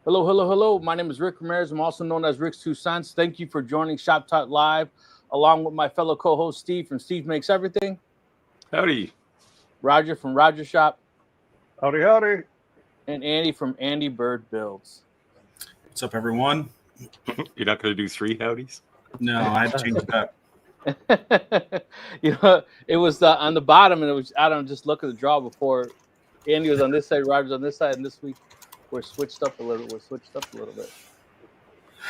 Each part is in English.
Hello, hello, hello. My name is Rick Ramirez. I'm also known as Rick's Two Cents. Thank you for joining Shop Talk Live, along with my fellow co-host Steve from Steve Makes Everything. Howdy. Roger from Roger Shop. Howdy, howdy. And Andy from Andy Bird Builds. What's up, everyone? You're not going to do 3 howdies? No, I had to change it up. It was on the bottom, and it was, I don't know, just look at the draw before. Andy was on this side, Roger's on this side, and this week we're switched up a little bit.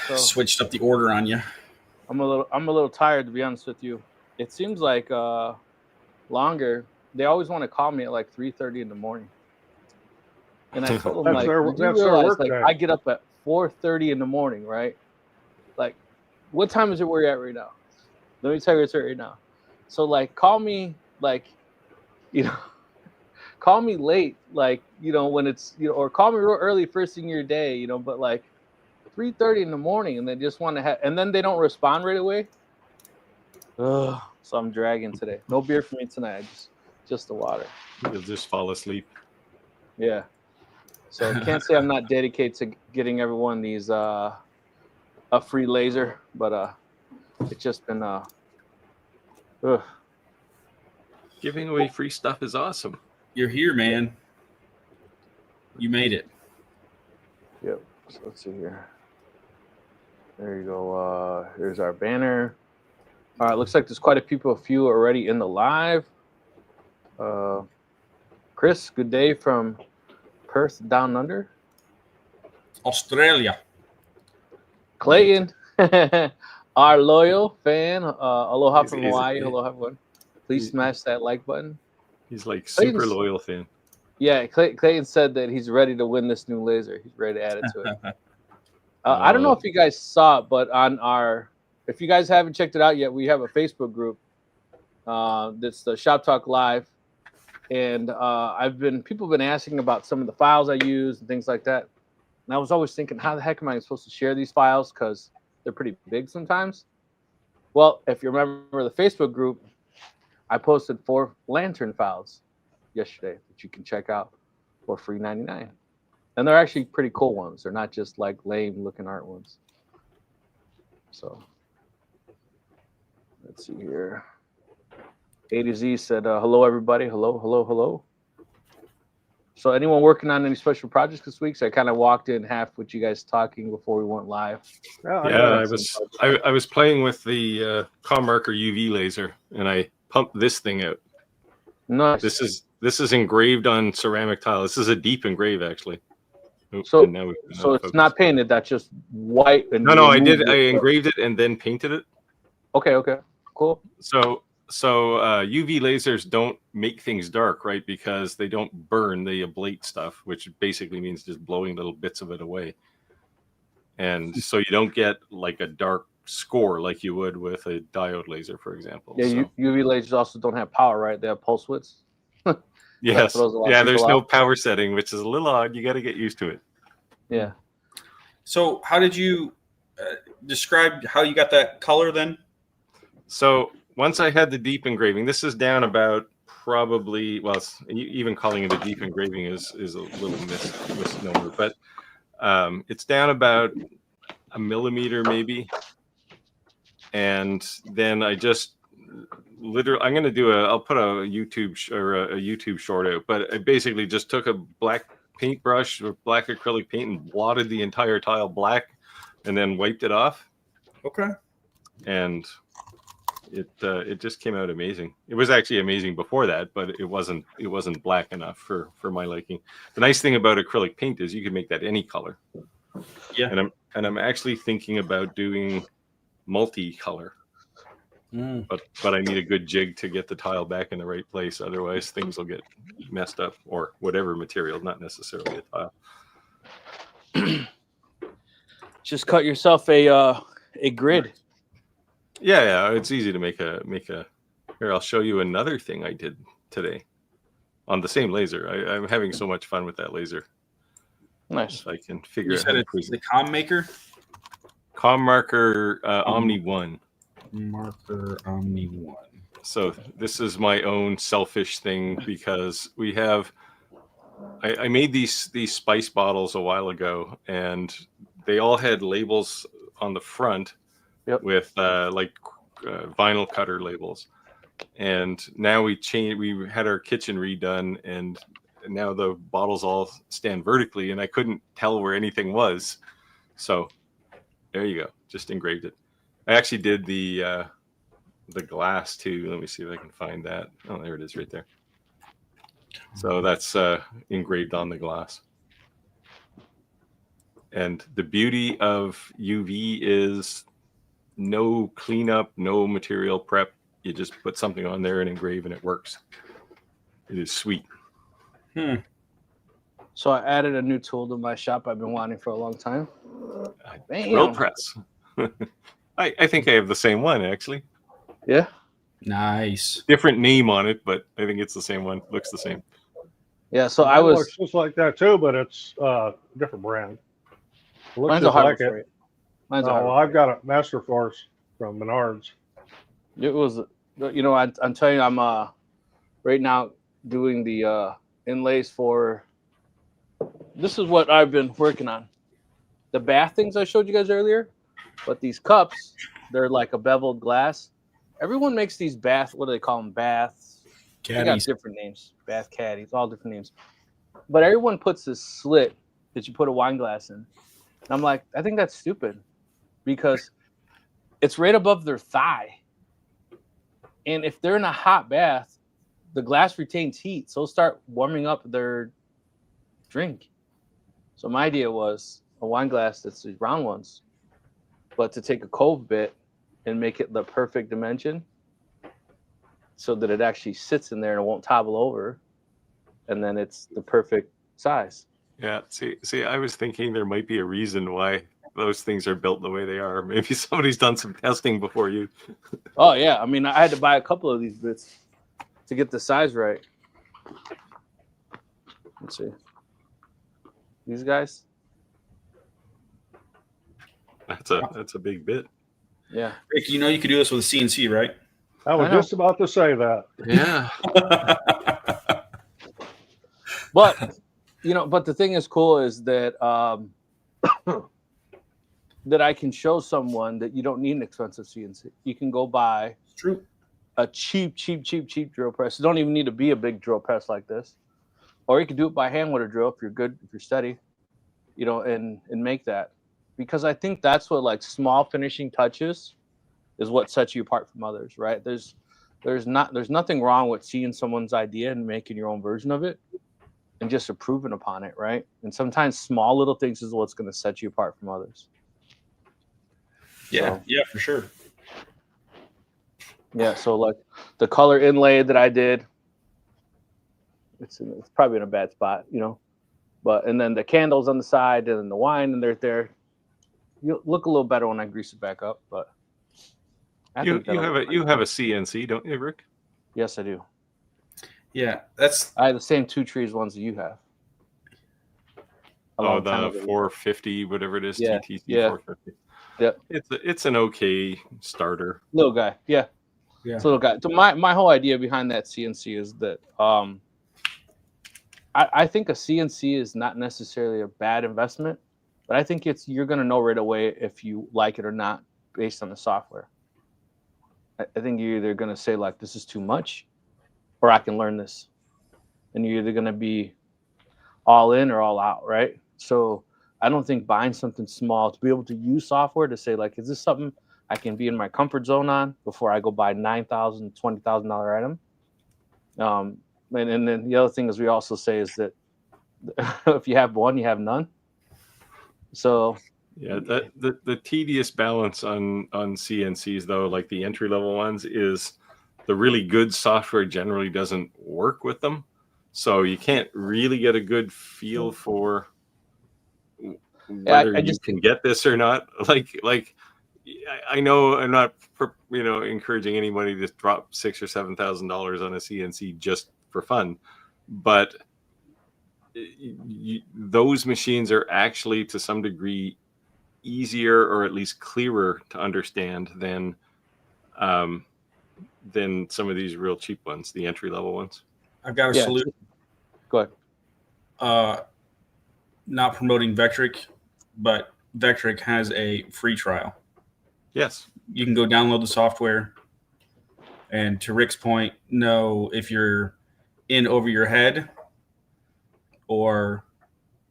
So, switched up the order on you. I'm a little tired, to be honest with you. It seems like longer. They always want to call me at like 3:30 in the morning, and I told them like, I get up at 4:30 in the morning, right? Like, what time is it where you're at right now? Let me tell you where it's at right now. So like, call me like, call me late, like, when it's, or call me real early first thing in your day, but like 3:30 in the morning, and they just want to have, and then they don't respond right away. Ugh, so I'm dragging today. No beer for me tonight. Just the water. You'll just fall asleep. Yeah. So I can't say I'm not dedicated to getting everyone these a free laser, but it's just been Giving away free stuff is awesome. You're here, man. You made it. Yep. So let's see here. There you go. Here's our banner. All right. Looks like there's quite a few already in the live. Chris, good day from Perth down under. Australia. Clayton, our loyal fan. Aloha from Hawaii. Aloha, everyone. Please smash that like button. He's like super loyal fan. Yeah, Clayton said that he's ready to win this new laser. He's ready to add it to it. I don't know if you guys saw it, but if you guys haven't checked it out yet, we have a Facebook group. That's the Shop Talk Live. And people have been asking about some of the files I use and things like that. And I was always thinking, how the heck am I supposed to share these files? Because they're pretty big sometimes. Well, if you remember the Facebook group, I posted 4 lantern files yesterday that you can check out for free $99. And they're actually pretty cool ones. They're not just like lame looking art ones. So let's see here. A to Z said, hello, everybody. Hello, hello, hello. So anyone working on any special projects this week? So I kind of walked in half with you guys talking before we went live. I was playing with the Com Marker UV laser, and I pumped this thing out. Nice. This is engraved on ceramic tile. This is a deep engrave, actually. So it's not painted. That's just white. And no, I did. I engraved it and then painted it. Okay, cool. So UV lasers don't make things dark, right? Because they don't burn, they ablate stuff, which basically means just blowing little bits of it away. And so you don't get like a dark score like you would with a diode laser, for example. Yeah, UV lasers also don't have power, right? They have pulse widths. Yes. Yeah, there's no power setting, which is a little odd. You got to get used to it. Yeah. So how did you describe how you got that color then? So once I had the deep engraving, this is down about probably, well, even calling it a deep engraving is a little misnomer, but it's down about 1 millimeter maybe. And then I just literally, I'll put a YouTube short out, but I basically just took a black paintbrush or black acrylic paint and blotted the entire tile black and then wiped it off. Okay. And it just came out amazing. It was actually amazing before that, but it wasn't black enough for my liking. The nice thing about acrylic paint is you can make that any color. Yeah. And I'm actually thinking about doing multicolor. But I need a good jig to get the tile back in the right place. Otherwise things will get messed up, or whatever material, not necessarily a tile. Just cut yourself a grid. Yeah, it's easy to make a. Here, I'll show you another thing I did today on the same laser. I'm having so much fun with that laser. Nice. If I can figure out. You said it's the Com Maker? Com Marker Omni 1. Marker Omni 1. So this is my own selfish thing because we have I made these spice bottles a while ago, and they all had labels on the front with vinyl cutter labels. And now we had our kitchen redone, and now the bottles all stand vertically, and I couldn't tell where anything was. So there you go, just engraved it. I actually did the glass too. Let me see if I can find that. Oh, there it is right there. So that's engraved on the glass. And the beauty of UV is no cleanup, no material prep. You just put something on there and engrave, and it works. It is sweet. So I added a new tool to my shop I've been wanting for a long time. Drill press. I think I have the same one, actually. Yeah. Nice. Different name on it, but I think it's the same one. Looks the same. Yeah, so Mine looks just like that too, but it's a different brand. It looks mine's just a like Harbor it. Mine's a well, I've got a Master Force from Menards. It was, you know, I'm telling you, I'm right now doing the inlays for. This is what I've been working on. The bath things I showed you guys earlier, but these cups, they're like a beveled glass. Everyone makes these bath. What do they call them? Baths. Caddies. They got different names. Bath caddies, all different names. But everyone puts this slit that you put a wine glass in. And I'm like, I think that's stupid because it's right above their thigh. And if they're in a hot bath, the glass retains heat, so it'll start warming up their drink. So my idea was a wine glass that's these round ones, but to take a cove bit and make it the perfect dimension so that it actually sits in there and it won't topple over, and then it's the perfect size. Yeah, see, I was thinking there might be a reason why those things are built the way they are. Maybe somebody's done some testing before you. Oh yeah, I mean, I had to buy a couple of these bits to get the size right. Let's see. These guys. That's a big bit. Yeah. Rick, you know you could do this with a CNC, right? I was just about to say that. Yeah. But you know, but the thing is cool is that that I can show someone that you don't need an expensive CNC. You can go buy a cheap drill press. You don't even need to be a big drill press like this. Or you can do it by hand with a drill if you're good, if you're steady, you know, and make that. Because I think that's what, like, small finishing touches is what sets you apart from others, right? There's nothing wrong with seeing someone's idea and making your own version of it and just improving upon it, right? And sometimes small little things is what's going to set you apart from others. Yeah, yeah, for sure. Yeah, so like the color inlay that I did, it's probably in a bad spot, you know, and then the candles on the side and then the wine and they're there. You look a little better when I grease it back up, but you have a CNC, don't you, Rick? Yes, I do. Yeah, I have the same 2 trees ones that you have. Oh, the 450, whatever it is, yeah, TTC yeah. 450. Yeah, it's an okay starter. Little guy, yeah. It's a little guy. So my whole idea behind that CNC is that I think a CNC is not necessarily a bad investment, but I think you're going to know right away if you like it or not based on the software. I think you're either going to say, like, this is too much, or I can learn this. And you're either going to be all in or all out, right? So I don't think buying something small to be able to use software to say, like, is this something I can be in my comfort zone on before I go buy $9,000, $20,000 item? And then the other thing is we also say is that if you have one, you have none. So yeah, the tedious balance on CNCs, though, like the entry level ones, is the really good software generally doesn't work with them, so you can't really get a good feel for whether you can get this or not. Like I know I'm not, you know, encouraging anybody to drop $6,000 or $7,000 on a CNC just for fun, but those machines are actually to some degree easier or at least clearer to understand than some of these real cheap ones, the entry level ones. I've got a solution. Go ahead. not promoting Vectric, but Vectric has a free trial. Yes. You can go download the software, and to Rick's point, know if you're in over your head or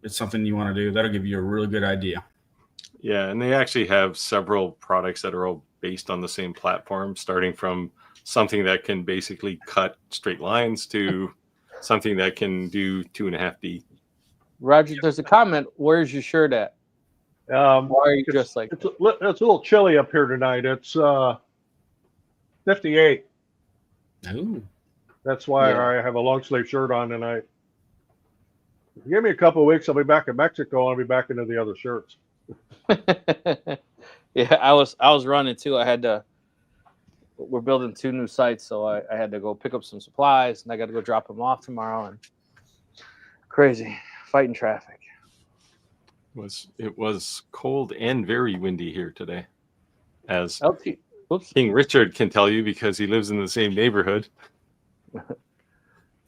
it's something you want to do. That'll give you a really good idea. Yeah, and they actually have several products that are all based on the same platform, starting from something that can basically cut straight lines to something that can do 2.5D. Roger, there's a comment. Where's your shirt at? Why are you dressed like it's a little chilly up here tonight. It's 58. Ooh. That's why I have a long sleeve shirt on tonight. Give me a couple of weeks, I'll be back in Mexico. I'll be back into the other shirts. Yeah, I was running too. I had to. We're building 2 new sites, so I had to go pick up some supplies, and I got to go drop them off tomorrow. And crazy fighting traffic. It was cold and very windy here today, as Oops. King Richard can tell you because he lives in the same neighborhood.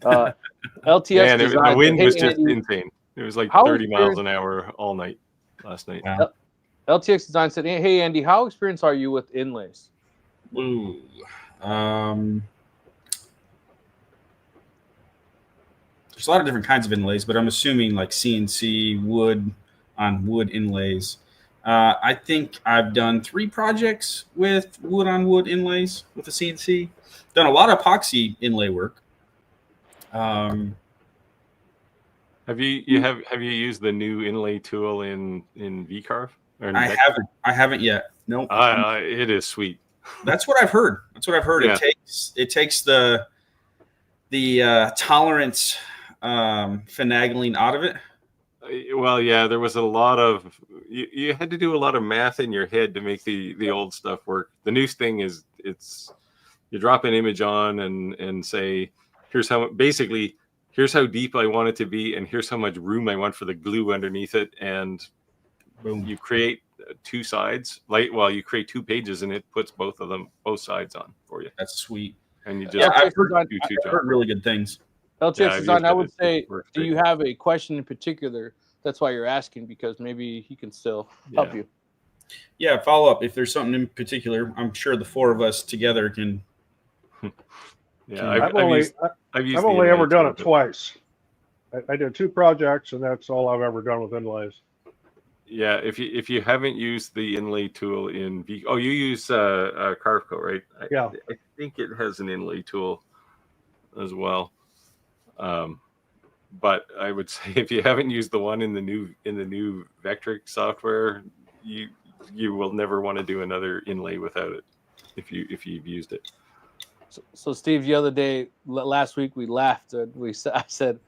LTS and the wind was just Andy, insane. It was like how 30 miles an hour all night last night. Wow. LTX Design said, "Hey Andy, how experienced are you with inlays?" Ooh. There's a lot of different kinds of inlays, but I'm assuming like CNC wood on wood inlays. I think I've done 3 projects with wood on wood inlays with the CNC. Done a lot of epoxy inlay work. Have you used the new inlay tool in VCarve? I haven't yet. Nope. It is sweet. That's what I've heard. Yeah. It takes the tolerance finagling out of it. Well, yeah, there was a lot of you had to do a lot of math in your head to make the old stuff work. The new thing is you drop an image on and say, here's how deep I want it to be, and here's how much room I want for the glue underneath it, and boom, you create 2 sides. You create 2 pages, and it puts both sides on for you. That's sweet. And you just I've heard really good things. LTX Design, I would say, do you have a question in particular? That's why you're asking, because maybe he can still help you. Yeah, follow up. If there's something in particular, I'm sure the 4 of us together can. Yeah, I've only ever done it twice. I did 2 projects, and that's all I've ever done with inlays. Yeah, if you haven't used the inlay tool in you use Carveco, right? Yeah, I think it has an inlay tool as well. But I would say if you haven't used the one in the new Vectric software, you will never want to do another inlay without it if you've used it. So Steve, the other day, last week, we laughed. I said,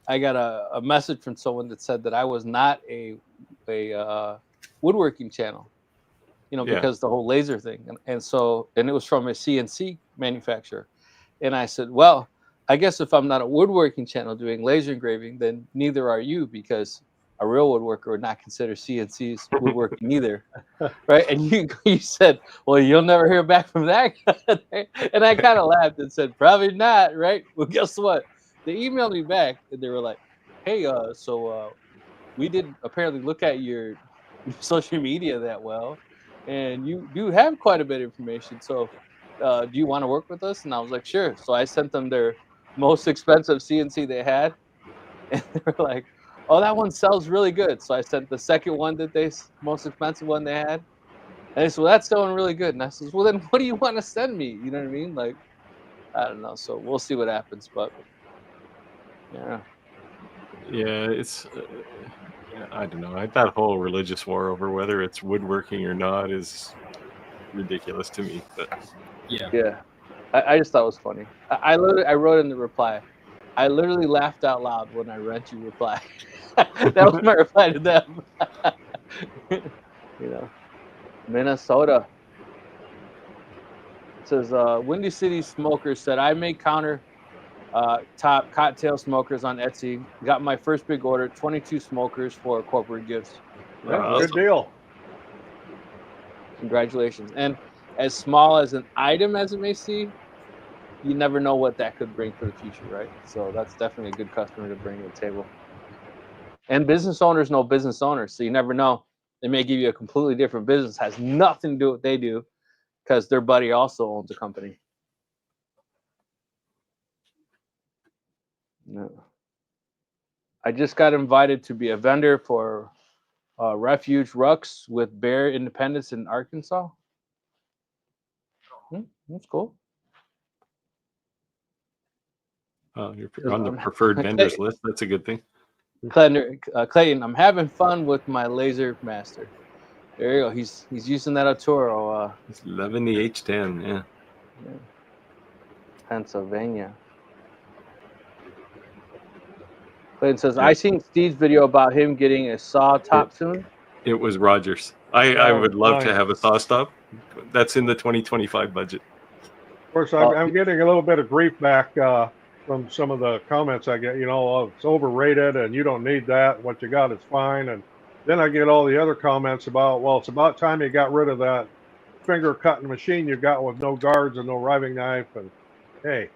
I got a message from someone that said that I was not a woodworking channel, because the whole laser thing, and it was from a CNC manufacturer, and I said, well, I guess if I'm not a woodworking channel doing laser engraving, then neither are you, because a real woodworker would not consider CNCs woodworking either, right? And you said, well, you'll never hear back from that guy. And I kind of laughed and said, probably not, right? Well, guess what? They emailed me back, and they were like, hey, we didn't apparently look at your social media that well, and you do have quite a bit of information. So do you want to work with us? And I was like, sure. So I sent them their most expensive CNC they had, and they were like, oh, that one sells really good. So I sent the second one most expensive one they had, and they said, well, that's selling really good. And I said, well, then what do you want to send me? You know what I mean? Like, I don't know. So we'll see what happens, but yeah. Yeah, it's I don't know. That whole religious war over whether it's woodworking or not is ridiculous to me. But yeah, I just thought it was funny. I wrote in the reply, I literally laughed out loud when I read your reply. That was my reply to them. Minnesota. It says Windy City Smokers said, I make counter top cocktail smokers on Etsy. Got my first big order, 22 smokers for corporate gifts. Yeah, awesome. Good deal. Congratulations. And as small as an item as it may seem, you never know what that could bring for the future, right? So that's definitely a good customer to bring to the table. And business owners know business owners, so you never know. They may give you a completely different business, has nothing to do with what they do, because their buddy also owns a company. No. I just got invited to be a vendor for Refuge Rucks with Bear Independence in Arkansas. That's cool. You're on the preferred vendors list. That's a good thing. Clayton, I'm having fun with my laser master. There you go. He's using that Arturo. It's 11 the H10. Yeah. Pennsylvania. Clayton says, I seen Steve's video about him getting a saw top soon. It was Rogers. I would love to have a saw stop. That's in the 2025 budget. Of course, I'm getting a little bit of grief back from some of the comments I get. It's overrated and you don't need that. What you got is fine. And then I get all the other comments about, well, it's about time you got rid of that finger cutting machine you got with no guards and no riving knife. And hey,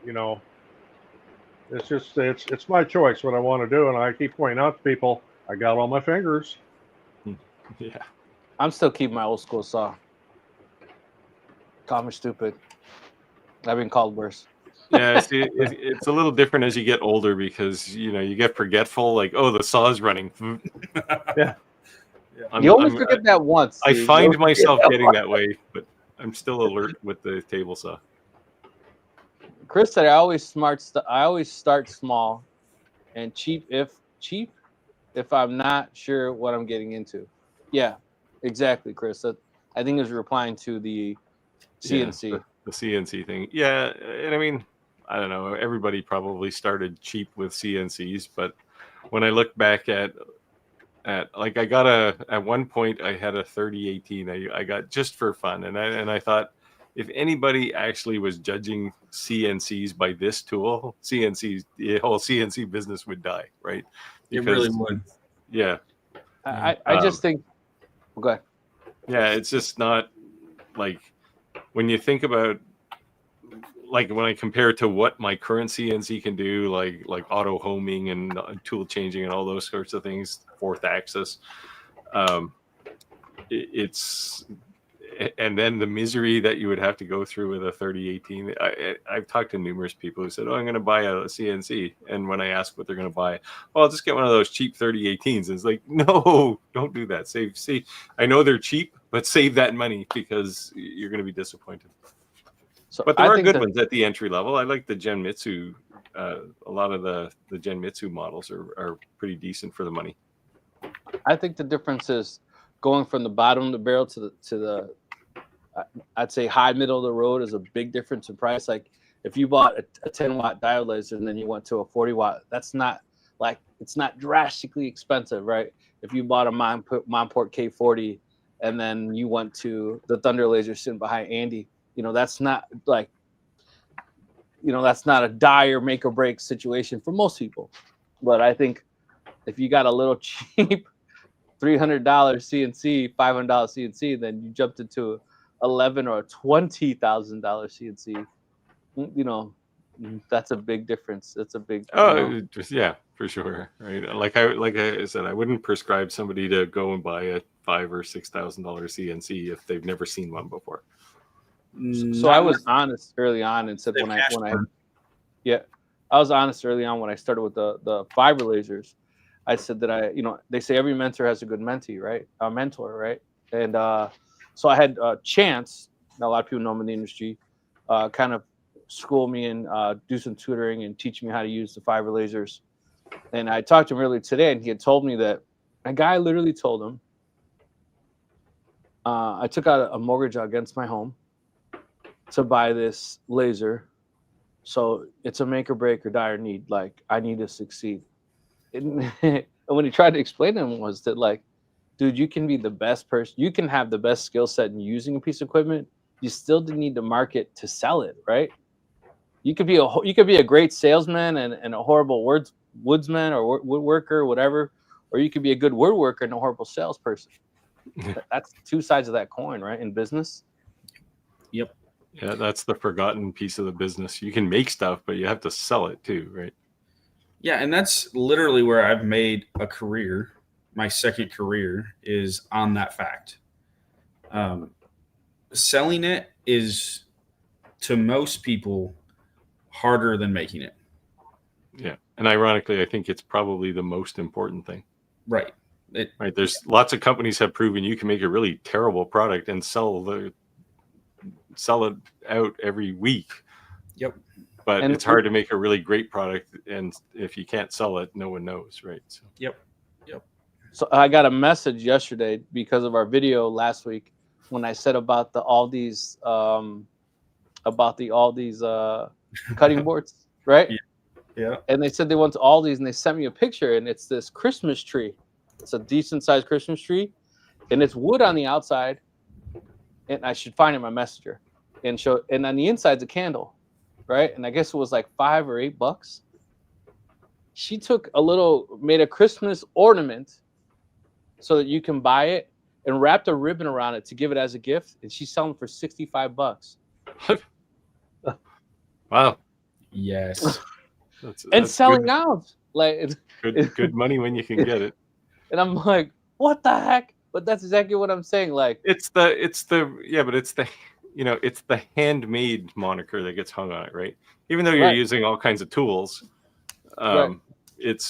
it's just it's my choice what I want to do. And I keep pointing out to people, I got all my fingers. Yeah. I'm still keeping my old school saw. Call me stupid. I've been called worse. Yeah, see, it's a little different as you get older because you get forgetful. Like, oh, the saw's running. Yeah. You always forget that once. I find myself getting that way, but I'm still alert with the table saw. Chris said I always start small and cheap if I'm not sure what I'm getting into. Yeah, exactly, Chris. I think he was replying to the CNC. Yeah, the CNC thing. Yeah, and I mean, I don't know. Everybody probably started cheap with CNCs, but when I look back at like at one point I had a 3018 I got just for fun, and I thought if anybody actually was judging CNCs by this tool, the whole CNC business would die, right? It really would. Yeah. I just think. Go ahead. Yeah, it's just not like when you think about like when I compare it to what my current CNC can do, like auto homing and tool changing and all those sorts of things, fourth axis. It's and then the misery that you would have to go through with a 3018. I've talked to numerous people who said, "Oh, I'm going to buy a CNC," and when I ask what they're going to buy, "Oh, I'll just get one of those cheap 3018s." And it's like, no, don't do that. Save. I know they're cheap, but save that money because you're going to be disappointed. So but there are good ones at the entry level. I like the Genmitsu. A lot of the Genmitsu models are pretty decent for the money. I think the difference is going from the bottom of the barrel to the I'd say high middle of the road is a big difference in price. Like if you bought a 10-watt diode laser and then you went to a 40-watt, that's not like it's not drastically expensive, right? If you bought a Monport K40 and then you went to the Thunder laser sitting behind Andy, that's not like that's not a dire make or break situation for most people. But I think if you got a little cheap $300 CNC, $500 CNC, then you jumped into $11,000 or $20,000 CNC. That's a big difference. That's a big. Yeah, for sure. Right. Like I said, I wouldn't prescribe somebody to go and buy a $5,000 or $6,000 CNC if they've never seen one before. So I was honest early on and said I was honest early on when I started with the fiber lasers. I said that they say every mentor has a good mentee, right? A mentor, right? And so I had Chance, a lot of people know him in the industry, kind of school me and do some tutoring and teach me how to use the fiber lasers. And I talked to him earlier today, and he had told me that a guy literally told him, I took out a mortgage against my home to buy this laser. So it's a make or break or dire need. Like, I need to succeed. And when he tried to explain to him was that, like, dude, you can be the best person. You can have the best skill set in using a piece of equipment. You still need to market to sell it, right? You could be a great salesman and a horrible woodsman or woodworker, whatever, or you could be a good woodworker and a horrible salesperson. That's two sides of that coin, right? In business. Yep. Yeah, that's the forgotten piece of the business. You can make stuff, but you have to sell it too, right? Yeah, and that's literally where I've made a career. My second career is on that fact. Selling it is, to most people, harder than making it. Yeah, and ironically, I think it's probably the most important thing. Right. Right. There's lots of companies have proven you can make a really terrible product and sell it out every week. Yep. But it's hard to make a really great product, and if you can't sell it, no one knows, right? So. Yep. So I got a message yesterday because of our video last week when I said about the Aldi's cutting boards, right? Yeah. And they said they went to Aldi's and they sent me a picture, and it's this Christmas tree. It's a decent sized Christmas tree, and it's wood on the outside. And I should find it in my messenger, and on the inside's a candle, right? And I guess it was like $5 or $8. She made a Christmas ornament so that you can buy it and wrapped a ribbon around it to give it as a gift, and she's selling for $65. Wow. Yes. That's selling good. Out like good money when you can get it. And I'm like, what the heck? But that's exactly what I'm saying. Like it's the handmade moniker that gets hung on it, right? Even though you're using all kinds of tools, it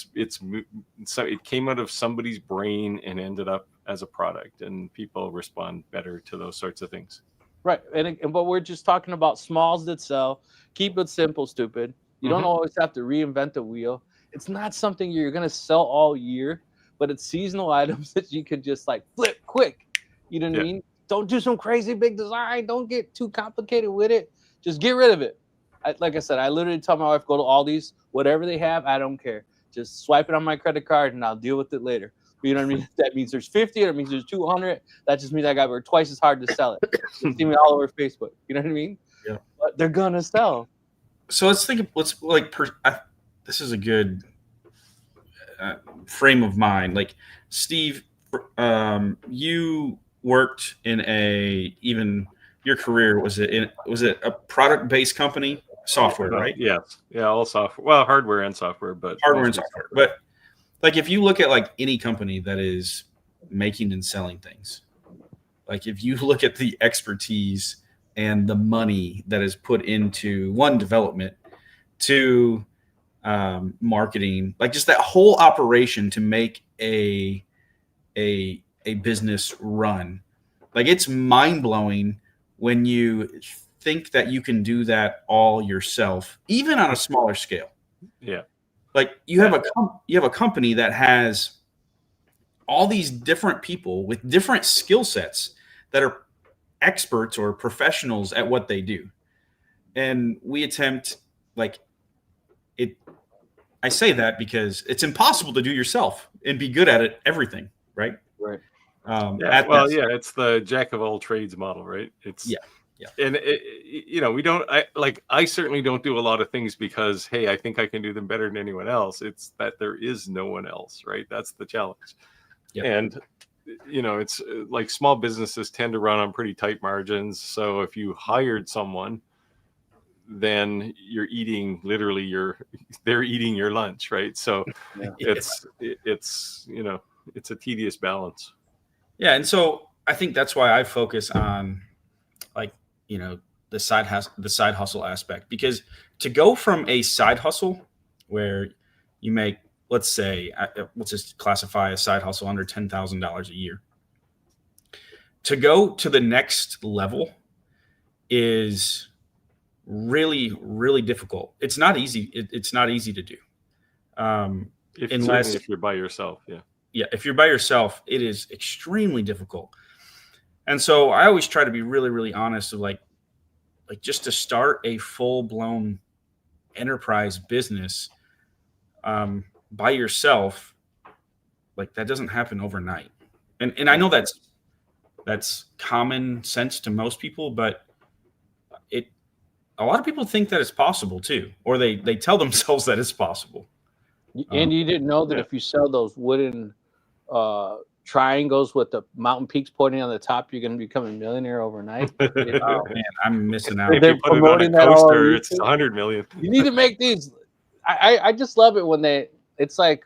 came out of somebody's brain and ended up as a product, and people respond better to those sorts of things. Right, but we're just talking about smalls that sell. Keep it simple, stupid. You don't always have to reinvent the wheel. It's not something you're gonna sell all year, but it's seasonal items that you could just like flip quick. You know what I mean? Don't do some crazy big design. Don't get too complicated with it. Just get rid of it. Like I said, I literally tell my wife, go to Aldi's, whatever they have, I don't care. Just swipe it on my credit card and I'll deal with it later. You know what I mean? That means there's 50, or it means there's 200. That just means I got to work twice as hard to sell it. You see me all over Facebook. You know what I mean? Yeah. But they're gonna sell. So this is a good frame of mind. Like Steve, you worked in your career was it a product-based company? Software, right? Yes. Yeah, all software. Well, hardware and software, but hardware and software. But like if you look at like any company that is making and selling things, like if you look at the expertise and the money that is put into development, to marketing, like just that whole operation to make a business run, like it's mind-blowing when you think that you can do that all yourself, even on a smaller scale. Yeah. Like you have a company that has all these different people with different skill sets that are experts or professionals at what they do. And we attempt I say that because it's impossible to do yourself and be good at it, everything. Right. Right. It's the jack of all trades model, right? It's and I certainly don't do a lot of things because, hey, I think I can do them better than anyone else. It's that there is no one else, right? That's the challenge. Yep. And, it's like small businesses tend to run on pretty tight margins. So if you hired someone, then they're eating your lunch, right? So it's a tedious balance. Yeah. And so I think that's why I focus on the side hustle aspect, because to go from a side hustle where you make, let's just classify a side hustle under $10,000 a year, to go to the next level is really, really difficult. It's not easy. It's not easy to do. If you're by yourself. Yeah. Yeah. If you're by yourself, it is extremely difficult. And so I always try to be really, really honest of like just to start a full-blown enterprise business by yourself, like that doesn't happen overnight. And I know that's common sense to most people, but a lot of people think that it's possible too, or they tell themselves that it's possible. And you didn't know that if you sell those wooden triangles with the mountain peaks pointing on the top, you're going to become a millionaire overnight. Oh man, I'm missing out. If you put it on a coaster, it's 100 million. You need to make these. I just love it when it's like,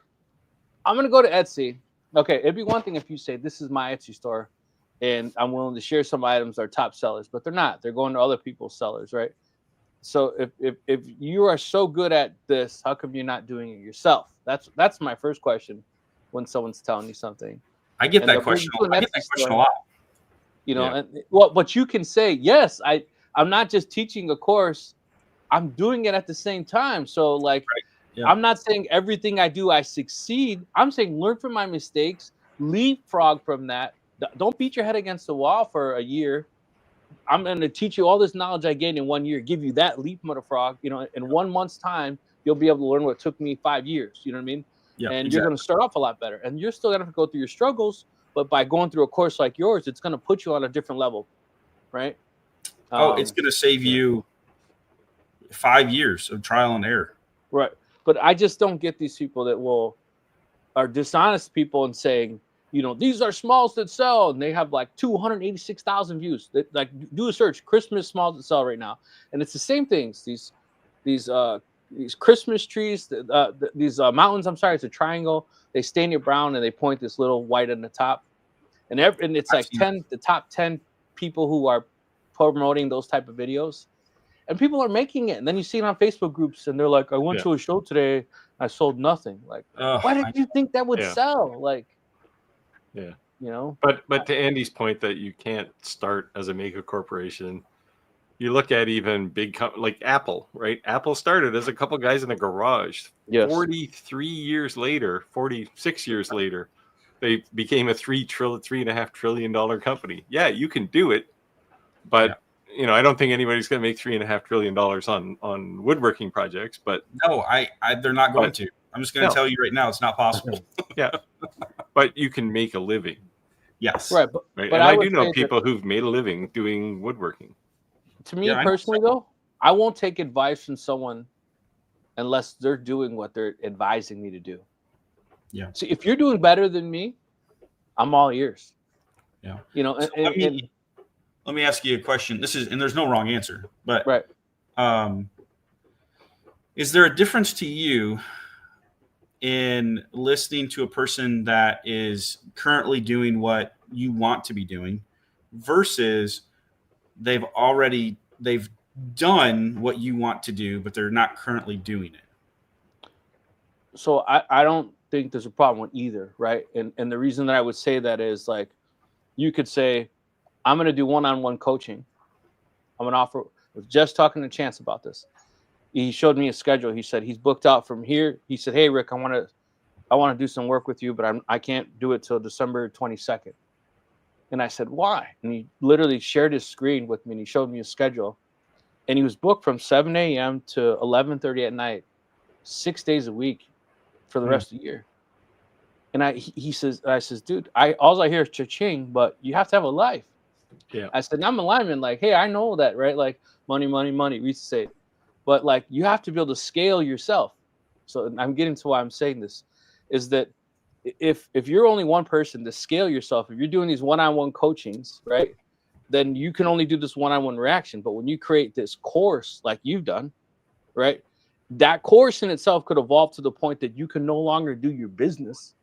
I'm going to go to Etsy. Okay, it'd be one thing if you say, this is my Etsy store, and I'm willing to share some items that are top sellers, but they're not. They're going to other people's sellers, right? So if you are so good at this, how come you're not doing it yourself? That's my first question when someone's telling you something. I get that question. I get that question a lot. You know, and but you can say, yes, I'm not just teaching a course, I'm doing it at the same time. So like, I'm not saying everything I do I succeed. I'm saying learn from my mistakes, leapfrog from that. Don't beat your head against the wall for a year. I'm going to teach you all this knowledge I gained in 1 year, give you that leap, motherfrog. You know, in 1 month's time, you'll be able to learn what took me 5 years. You know what I mean? Yeah, and you're going to start off a lot better. And you're still going to have to go through your struggles, but by going through a course like yours, it's going to put you on a different level, right? It's going to save you 5 years of trial and error. Right. But I just don't get these people that are dishonest people and saying, you know, these are smalls that sell, and they have like 286,000 views. Like, do a search, Christmas smalls that sell right now, and it's the same things. These Christmas trees, these mountains. I'm sorry, it's a triangle. They stain it brown and they point this little white on the top, and it's like the top 10 people who are promoting those type of videos, and people are making it. And then you see it on Facebook groups, and they're like, "I went to a show today, I sold nothing." Like, why did you think that would sell? Like. Yeah, you know. But to Andy's point that you can't start as a mega corporation. You look at even big like Apple, right? Apple started as a couple guys in a garage. Yes. 46 years later, they became a $3.5 trillion company. Yeah, you can do it, but you know, I don't think anybody's going to make $3.5 trillion on woodworking projects. But no, they're not going to. I'm just going to tell you right now, it's not possible. Yeah. But you can make a living. Yes. Right. But and I do know people who've made a living doing woodworking. To me personally, though, I won't take advice from someone unless they're doing what they're advising me to do. Yeah. See, if you're doing better than me, I'm all ears. Yeah. You know, let me ask you a question. And there's no wrong answer, but is there a difference to you in listening to a person that is currently doing what you want to be doing versus they've done what you want to do, but they're not currently doing it? So I don't think there's a problem with either, right? And the reason that I would say that is, like, you could say, I'm going to do one-on-one coaching. I'm going to offer. I was just talking to Chance about this. He showed me a schedule. He said he's booked out from here. He said, "Hey, Rick, I want to do some work with you, but I can't do it till December 22nd." And I said, "Why?" And he literally shared his screen with me, and he showed me a schedule. And he was booked from 7 a.m. to 11:30 at night, 6 days a week for the rest of the year. And I says, "Dude, all I hear is cha-ching, but you have to have a life." Yeah. I said, "I'm a lineman. Like, hey, I know that, right? Like, money, money, money." We used to say, but like, you have to be able to scale yourself. So I'm getting to why I'm saying this, is that if you're only one person to scale yourself, if you're doing these one-on-one coachings, right, then you can only do this one-on-one reaction. But when you create this course like you've done, right, that course in itself could evolve to the point that you can no longer do your business,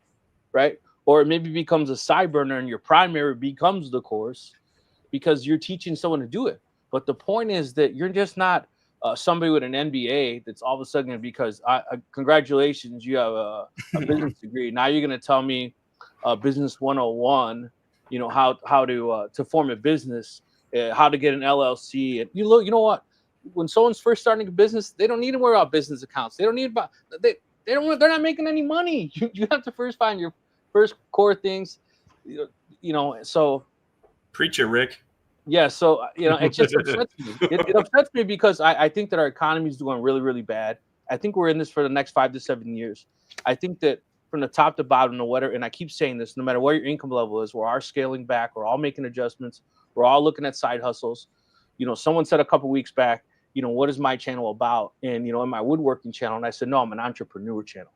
right? Or it maybe becomes a side burner and your primary becomes the course because you're teaching someone to do it. But the point is that you're just not somebody with an MBA that's all of a sudden, because congratulations, you have a business degree. Now you're going to tell me business 101, you know, how to form a business, how to get an LLC. And you know what? When someone's first starting a business, they don't need to worry about business accounts. They don't need they're not making any money. You have to first find your first core things, you know. So preach it, Rick. Yeah, so you know, it just upsets me. It upsets me because I think that our economy is doing really, really bad. I think we're in this for the next 5 to 7 years. I think that from the top to bottom, no matter, and I keep saying this, no matter what your income level is, we're all scaling back. We're all making adjustments. We're all looking at side hustles. You know, someone said a couple weeks back, you know, what is my channel about? And, you know, in my woodworking channel, and I said, no, I'm an entrepreneur channel.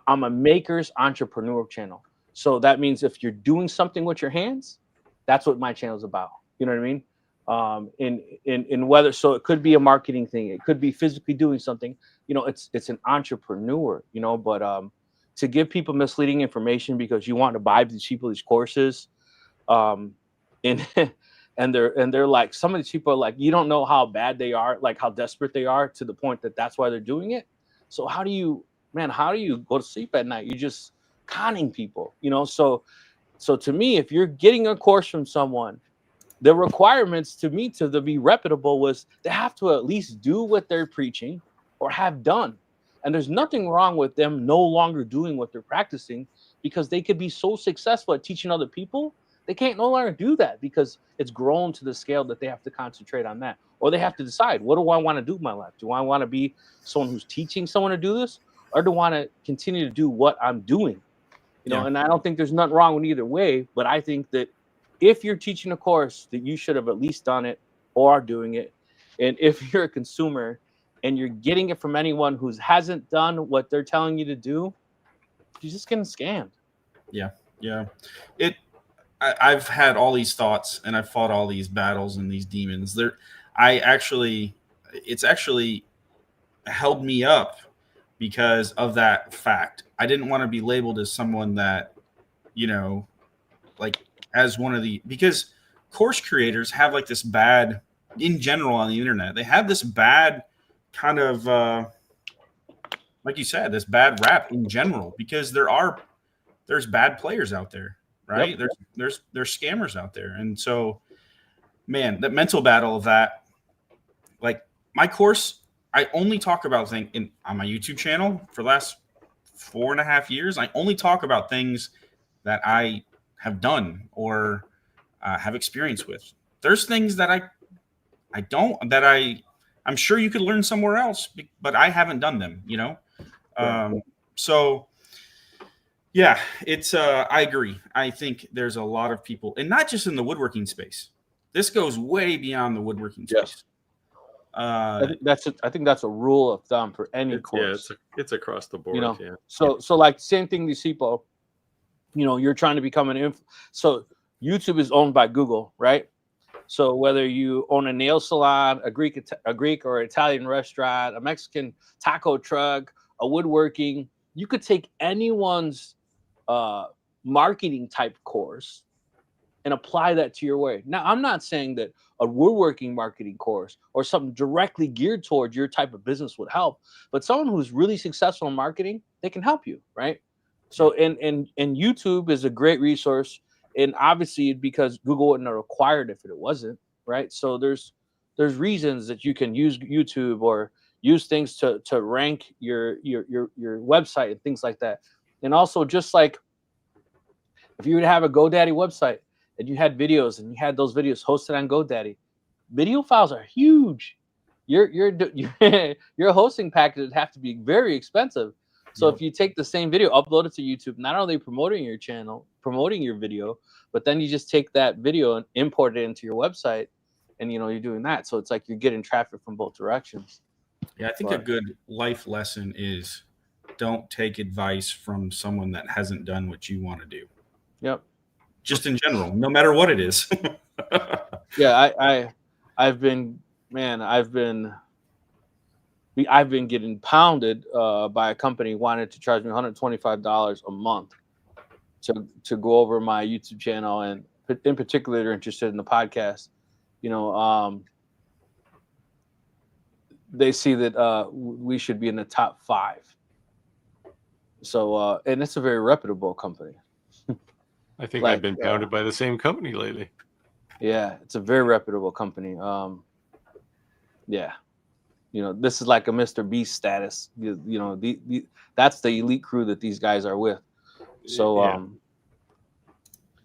I'm a maker's entrepreneur channel. So that means if you're doing something with your hands, that's what my channel is about. You know what I mean? in whether, so it could be a marketing thing, it could be physically doing something, it's an entrepreneur, but to give people misleading information because you want to buy these people these courses, and and they're like, some of these people are like, you don't know how bad they are, like how desperate they are, to the point that that's why they're doing it. So how do you go to sleep at night? You're just conning people, so to me, if you're getting a course from someone, the requirements to me to be reputable was they have to at least do what they're preaching or have done. And there's nothing wrong with them no longer doing what they're practicing, because they could be so successful at teaching other people, they can't no longer do that because it's grown to the scale that they have to concentrate on that. Or they have to decide, what do I want to do with my life? Do I want to be someone who's teaching someone to do this, or do I want to continue to do what I'm doing? And I don't think there's nothing wrong with either way, but I think that if you're teaching a course, that you should have at least done it or are doing it. And if you're a consumer and you're getting it from anyone who hasn't done what they're telling you to do, you're just getting scammed. Yeah. I've had all these thoughts, and I've fought all these battles and these demons. It's actually held me up because of that fact. I didn't want to be labeled as someone that, like, as one of because course creators have like this bad, in general on the internet, they have this bad kind of, like you said, this bad rap in general, because there's bad players out there, right? Yep. There's scammers out there. And so, man, that mental battle of that, like my course, I only talk about things on my YouTube channel for the last 4.5 years. I only talk about things that I have done or have experience with. There's things that I don't, that I'm sure you could learn somewhere else, but I haven't done them, So yeah, it's I agree. I think there's a lot of people, and not just in the woodworking space. This goes way beyond the woodworking space. I think that's a rule of thumb for any course. Yeah, it's across the board. So like same thing, these people, you're trying to become so YouTube is owned by Google, right? So whether you own a nail salon, a Greek or Italian restaurant, a Mexican taco truck, a woodworking, you could take anyone's marketing type course and apply that to your way. Now, I'm not saying that a woodworking marketing course or something directly geared towards your type of business would help, but someone who's really successful in marketing, they can help you, right? So, and YouTube is a great resource, and obviously because Google wouldn't have required if it wasn't, right? So there's reasons that you can use YouTube or use things to rank your website and things like that. And also, just like if you were to have a GoDaddy website and you had videos and you had those videos hosted on GoDaddy, video files are huge. Your hosting packages have to be very expensive. So if you take the same video, upload it to YouTube, not only promoting your channel, promoting your video, but then you just take that video and import it into your website, and you're doing that. So it's like you're getting traffic from both directions. Yeah, I think a good life lesson is don't take advice from someone that hasn't done what you want to do. Yep. Just in general, no matter what it is. Yeah, I've been getting pounded by a company wanted to charge me $125 a month to go over my YouTube channel, and in particular, they're interested in the podcast. They see that we should be in the top 5. So, and it's a very reputable company. I think I've been pounded by the same company lately. Yeah, it's a very reputable company. Yeah. This is like a Mr. Beast status. That's the elite crew that these guys are with. So,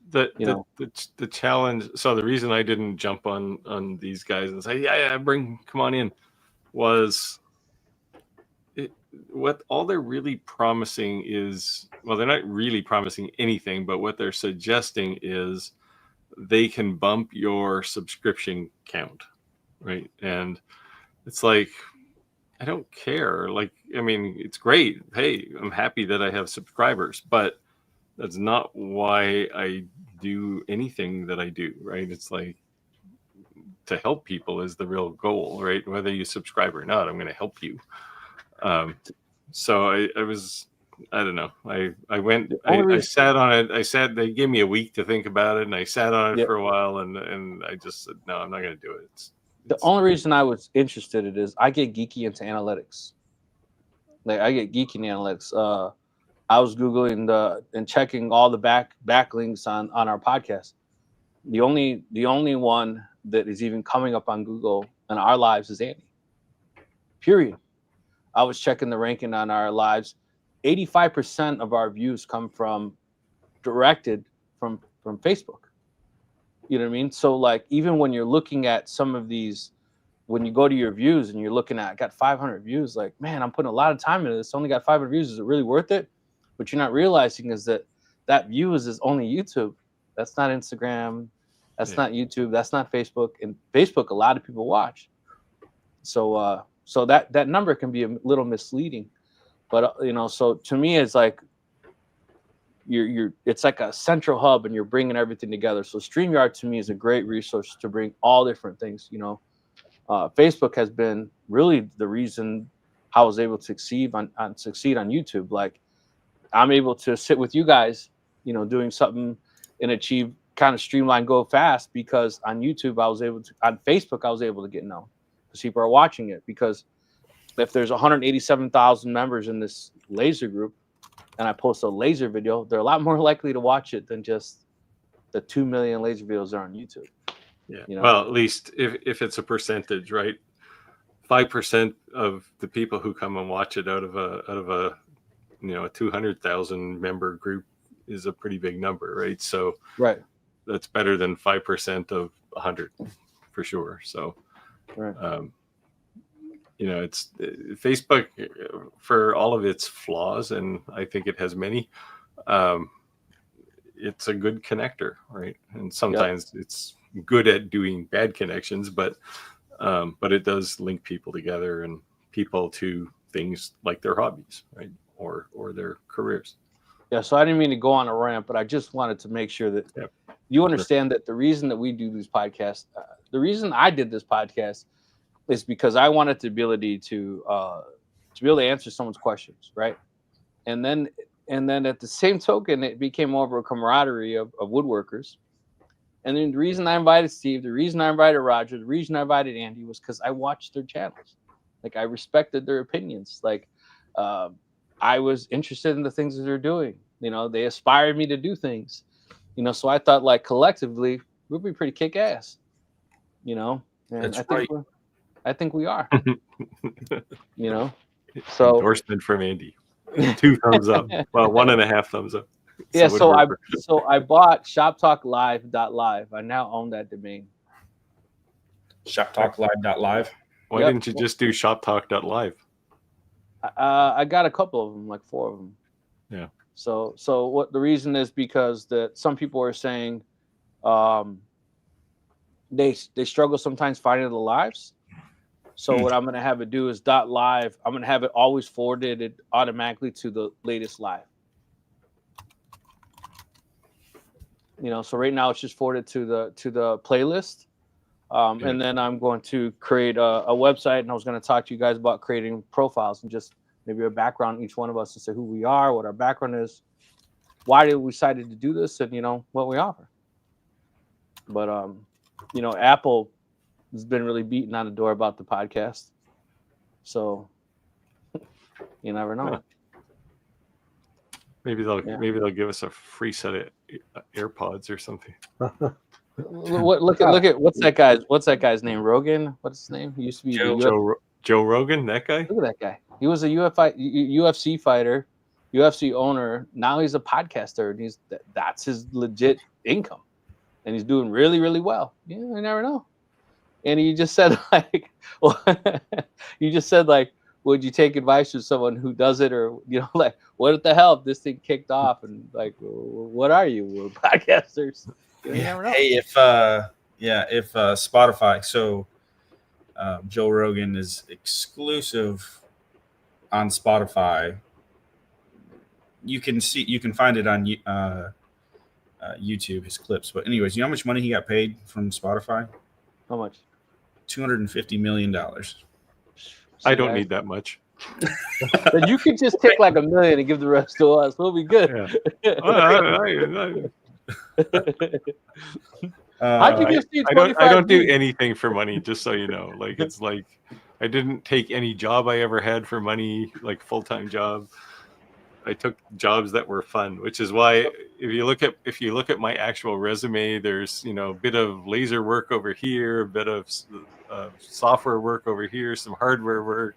the challenge. So the reason I didn't jump on these guys and say, come on in, was what all they're really promising is, well, they're not really promising anything, but what they're suggesting is they can bump your subscription count, right? And it's like, I don't care. Like, I mean, it's great. Hey, I'm happy that I have subscribers, but that's not why I do anything that I do, right? It's like, to help people is the real goal, right? Whether you subscribe or not, I'm going to help you. So I was, I don't know. I went, I sat on it. They gave me a week to think about it, and I sat on it for a while, and I just said, no, I'm not going to do it. The only reason I was interested in it is I get geeky into analytics. Like I get geeky in analytics. I was Googling and checking all the backlinks on our podcast. The only one that is even coming up on Google in our lives is Andy. Period. I was checking the ranking on our lives. 85% of our views come from directed from Facebook. You know what I mean? So like even when you're looking at some of these, when you go to your views and you're looking at, I got 500 views, like, man, I'm putting a lot of time into this. Only got 500 views. Is it really worth it? What you're not realizing is that views is only YouTube. That's not Instagram. That's not YouTube. That's not Facebook. And Facebook, a lot of people watch. So so that number can be a little misleading. But so to me, it's like it's like a central hub, and you're bringing everything together. So StreamYard to me is a great resource to bring all different things. Facebook has been really the reason how I was able to succeed on YouTube. Like I'm able to sit with you guys, doing something and achieve kind of streamline, go fast, because on YouTube on Facebook I was able to get known because people are watching it. Because if there's 187,000 members in this laser group and I post a laser video, they're a lot more likely to watch it than just the 2 million laser videos that are on YouTube. Yeah. Well, at least if it's a percentage, right? 5% of the people who come and watch it out of a 200,000 member group is a pretty big number, right? So that's better than 5% of 100 for sure. So it's Facebook, for all of its flaws, and I think it has many, it's a good connector, right? And sometimes it's good at doing bad connections, but it does link people together and people to things like their hobbies, right? Or their careers. Yeah, so I didn't mean to go on a rant, but I just wanted to make sure that you understand that the reason that we do these podcasts, the reason I did this podcast is because I wanted the ability to be able to answer someone's questions, right? And then at the same token, it became more of a camaraderie of woodworkers. And then the reason I invited Steve, the reason I invited Roger, the reason I invited Andy was because I watched their channels. Like I respected their opinions. Like I was interested in the things that they're doing. They aspired me to do things. So I thought like collectively we'll be pretty kick ass. And That's I think we are. So endorsement from Andy. 2 thumbs up. Well, 1.5 thumbs up. Yeah, so I bought shoptalklive.live. I now own that domain. Shoptalklive.live. Why didn't you just do shoptalk.live? I got a couple of them, like 4 of them. Yeah. So what the reason is because that some people are saying they struggle sometimes finding the lives. So what I'm going to have it do is .live. I'm going to have it always forwarded automatically to the latest live. So right now it's just forwarded to the playlist. And then I'm going to create a website, and I was going to talk to you guys about creating profiles and just maybe a background, each one of us, to say who we are, what our background is, why did we decided to do this, and what we offer. But Apple has been really beating on the door about the podcast, so you never know. Maybe they'll give us a free set of AirPods or something. Look at what's that guy's name? Rogan? What's his name? He used to be Joe Rogan. That guy. Look at that guy. He was a UFC fighter, UFC owner. Now he's a podcaster, and that's his legit income, and he's doing really, really well. Yeah, I never know. And you just said would you take advice from someone who does it, or like what the hell if this thing kicked off, and like what are you? We're podcasters. You never know. Hey, if Spotify, so Joe Rogan is exclusive on Spotify. You can find it on YouTube, his clips. But anyways, you know how much money he got paid from Spotify? How much? $250 million. I don't need that much. Then you could just take like $1 million and give the rest to us. We'll be good. Yeah. How'd you get Steve I don't do anything for money, just so you know. Like, it's like I didn't take any job I ever had for money, like full-time job. I took jobs that were fun, which is why if you look at my actual resume, there's, you know, a bit of laser work over here, a bit of software work over here, some hardware work.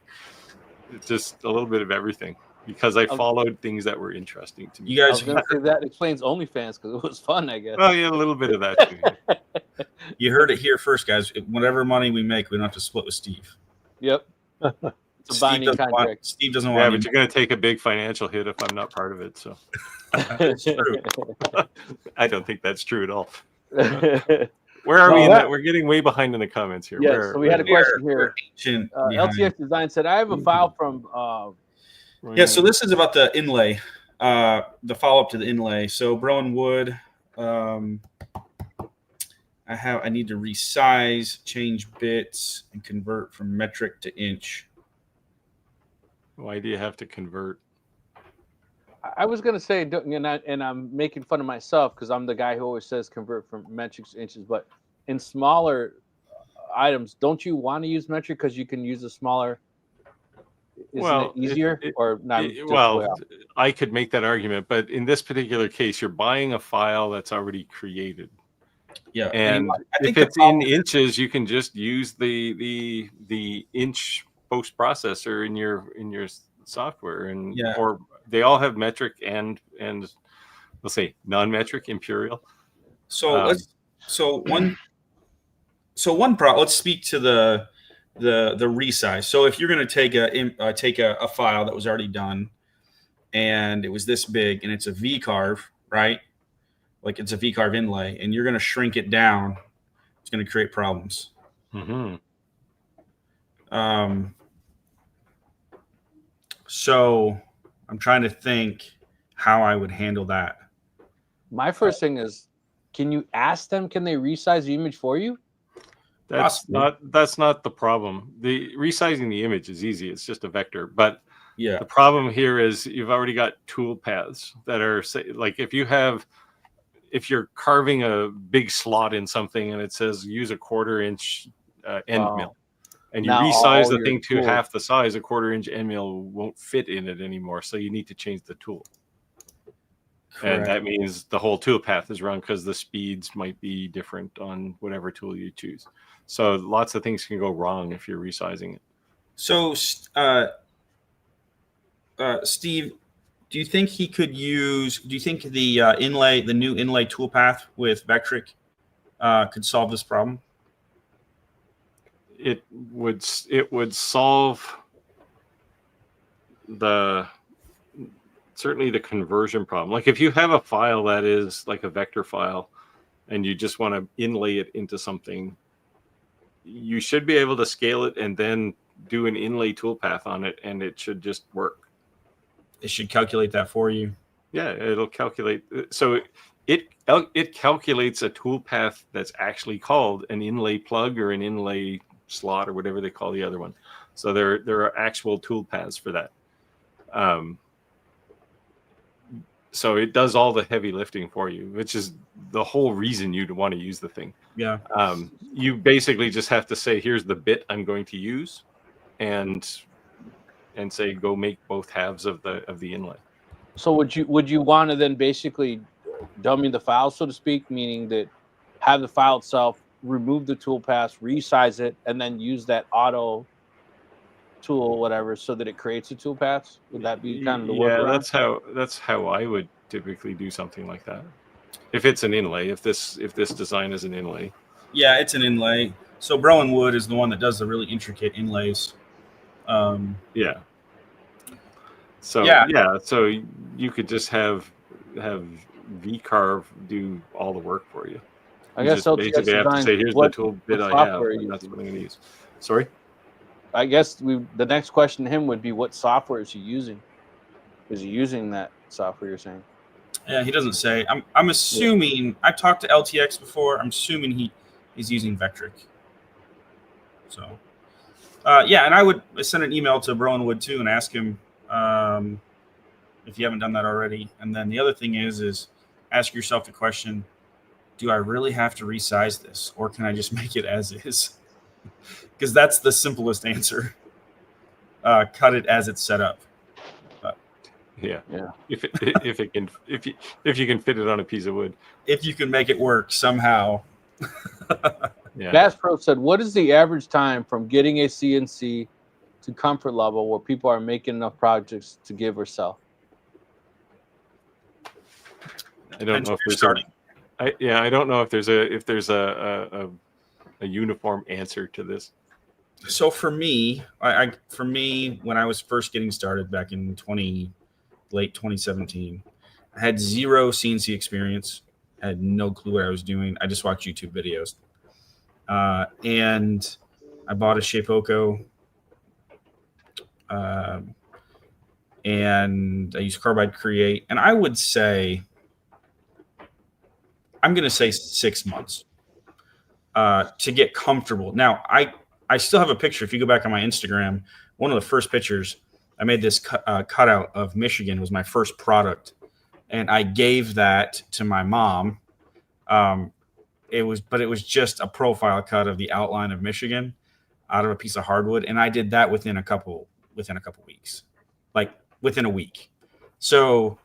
It's just a little bit of everything, because I followed things that were interesting to me. You guys, I was gonna say that explains OnlyFans, because it was fun, I guess. Well, yeah, a little bit of that too. you heard it here first, guys. Whatever money we make, we don't have to split with Steve. Yep. It's a binding contract. Steve doesn't want. Yeah, but you're going to take a big financial hit if I'm not part of it. So That's true. I don't think that's true at all. Where are we in that? We're getting way behind in the comments here. Yeah, so we had a question here. LTX Design said, I have a file from... yeah, so this is about the inlay, the follow-up to the inlay. So Brown Wood, I need to resize, change bits, and convert from metric to inch. Why do you have to convert? I was going to say, and I'm making fun of myself because I'm the guy who always says convert from metric to inches, but in smaller items, don't you want to use metric because you can use a smaller? Isn't it easier or not? Well, I could make that argument, but in this particular case, you're buying a file that's already created. Yeah, and if it's in inches, you can just use the inch post processor in your software, and or they all have metric and let's say non-metric imperial. So let's speak to the resize. So if you're going to take a file that was already done and it was this big and it's a V carve, right? Like it's a V carve inlay, and you're going to shrink it down, it's going to create problems. Mm-hmm. So I'm trying to think how I would handle that. My first thing is, can you ask them, can they resize the image for you? That's not the problem. The resizing the image is easy. It's just a vector. But yeah, the problem here is you've already got tool paths that are, like, if you're carving a big slot in something and it says use a 1/4 inch end mill, and you resize the thing to half the size, a 1/4 inch end mill won't fit in it anymore. So you need to change the tool. Correct. And that means the whole tool path is wrong because the speeds might be different on whatever tool you choose. So lots of things can go wrong if you're resizing it. So, Steve, do you think he could use? Do you think the new inlay toolpath with Vectric could solve this problem? It would solve certainly the conversion problem. Like if you have a file that is like a vector file and you just want to inlay it into something, you should be able to scale it and then do an inlay toolpath on it, and it should just work. It should calculate that for you. Yeah, it'll calculate. So it calculates a toolpath that's actually called an inlay plug or an inlay slot or whatever they call the other one. So there are actual toolpaths for that. So it does all the heavy lifting for you, which is the whole reason you'd want to use the thing. Yeah. You basically just have to say, here's the bit I'm going to use, and say go make both halves of the inlay. So would you want to then basically dummy the file, so to speak, meaning that have the file itself, remove the toolpath, resize it, and then use that auto tool, whatever, so that it creates a toolpath? Would that be kind of the workaround? Yeah, that's how I would typically do something like that. If it's an inlay, if this design is an inlay. Yeah, it's an inlay. So Brown Wood is the one that does the really intricate inlays. Yeah. So yeah, so you could just have VCarve do all the work for you. I guess just basically have to say, here's the tool bit I have, and that's what I'm going to use. Sorry? I guess the next question to him would be, what software is he using? Is he using that software you're saying? Yeah, he doesn't say. I'm assuming, I've talked to LTX before, I'm assuming he's using Vectric. So, yeah, and I would send an email to Brown Wood too and ask him if you haven't done that already. And then the other thing is ask yourself the question: do I really have to resize this, or can I just make it as is? Because that's the simplest answer. Cut it as it's set up. Yeah. If you can fit it on a piece of wood, if you can make it work somehow. Yeah. Bass Pro said, "What is the average time from getting a CNC to comfort level where people are making enough projects to give or sell?" I don't know if there's starting. I don't know if there's a uniform answer to this. So for me, when I was first getting started back in late 2017, I had zero CNC experience. I had no clue what I was doing. I just watched YouTube videos. And I bought a Shapeoko. And I used Carbide Create. And I would say, I'm going to say 6 months to get comfortable. Now, I still have a picture. If you go back on my Instagram, one of the first pictures, I made this cutout of Michigan. It was my first product. And I gave that to my mom. It was just a profile cut of the outline of Michigan out of a piece of hardwood. And I did that within a couple weeks, like within a week. So,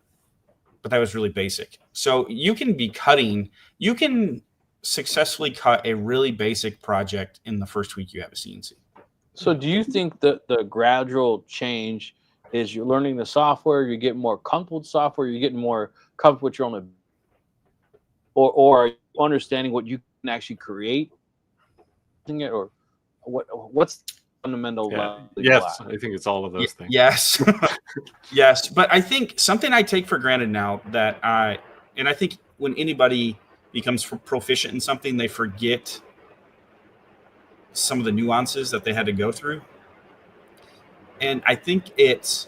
but that was really basic. So you can successfully cut a really basic project in the first week you have a CNC. So do you think that the gradual change is you're learning the software, you're getting more comfortable with software, you're getting more comfortable with your own, or understanding what you can actually create, or what's the fundamental level? Yes, I think it's all of those things. Yes. Yes. But I think something I take for granted now I think when anybody becomes proficient in something, they forget some of the nuances that they had to go through. And I think this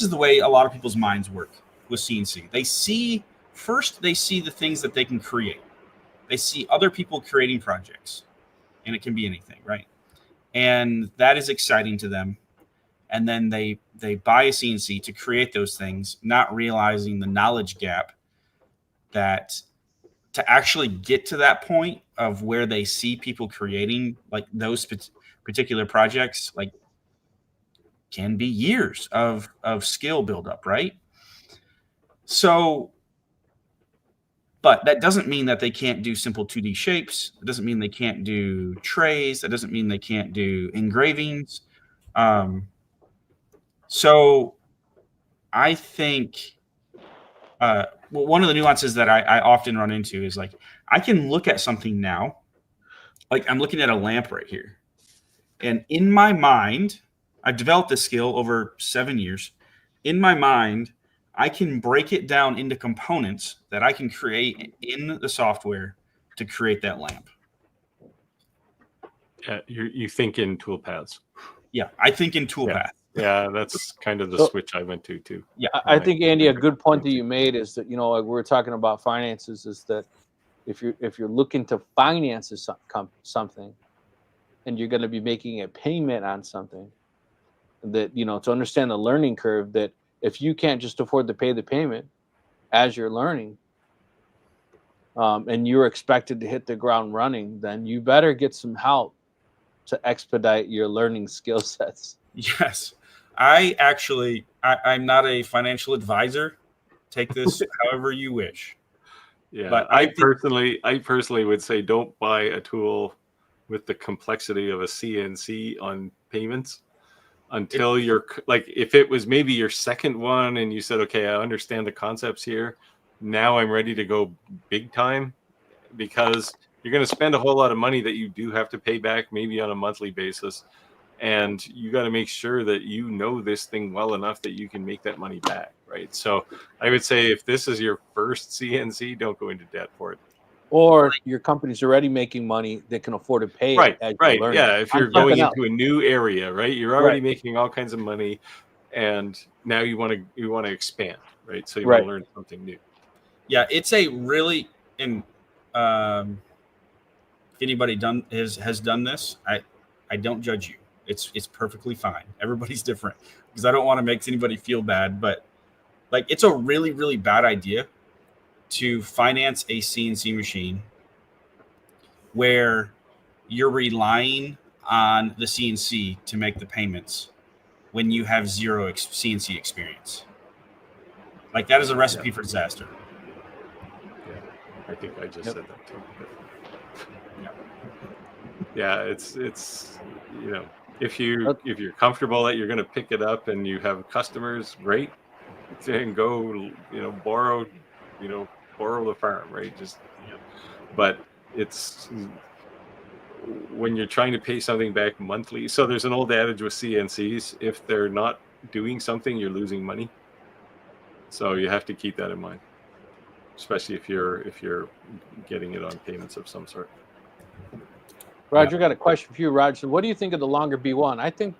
is the way a lot of people's minds work with CNC. They see the things that they can create. They see other people creating projects, and it can be anything, right? And that is exciting to them. And then they buy a CNC to create those things, not realizing the knowledge gap that to actually get to that point of where they see people creating like those particular projects, like can be years of skill buildup, right? So, but that doesn't mean that they can't do simple 2D shapes. It doesn't mean they can't do trays. That doesn't mean they can't do engravings. So I think one of the nuances that I often run into is like, I can look at something now, like I'm looking at a lamp right here. And in my mind, I've developed this skill over 7 years. In my mind, I can break it down into components that I can create in the software to create that lamp. Yeah, you think in toolpaths. Yeah, I think in toolpaths. Yeah, that's kind of the switch I went to too. Yeah, I think, Andy, a good point that you made is that, like we're talking about finances, is that if you're looking to finance something, and you're going to be making a payment on something, that to understand the learning curve, that if you can't just afford to pay the payment as you're learning, and you're expected to hit the ground running, then you better get some help to expedite your learning skill sets. Yes. I'm not a financial advisor. Take this however you wish. Yeah, but I personally would say don't buy a tool with the complexity of a CNC on payments until you're like, if it was maybe your second one and you said, okay, I understand the concepts here, now I'm ready to go big time, because you're going to spend a whole lot of money that you do have to pay back maybe on a monthly basis. And you got to make sure that you know this thing well enough that you can make that money back, right? So I would say if this is your first CNC, don't go into debt for it. Or your company's already making money that can afford to pay right, it as right, you're learning. Yeah. If you're going into a new area, right, you're already making all kinds of money, and now you want to expand, right? So you want to learn something new. Yeah, it's a really if anybody has done this, I don't judge you. It's perfectly fine. Everybody's different, because I don't want to make anybody feel bad, but like, it's a really, really bad idea to finance a CNC machine where you're relying on the CNC to make the payments when you have zero CNC experience. Like, that is a recipe for disaster. Yeah, I think I just said that too. Yeah, it's you know, if you're comfortable that you're going to pick it up and you have customers, great. Then go, borrow the farm, right? Just, but it's when you're trying to pay something back monthly. So there's an old adage with CNCs: if they're not doing something, you're losing money. So you have to keep that in mind, especially if you're getting it on payments of some sort. Roger, got a question for you, Roger. What do you think of the longer B1? I think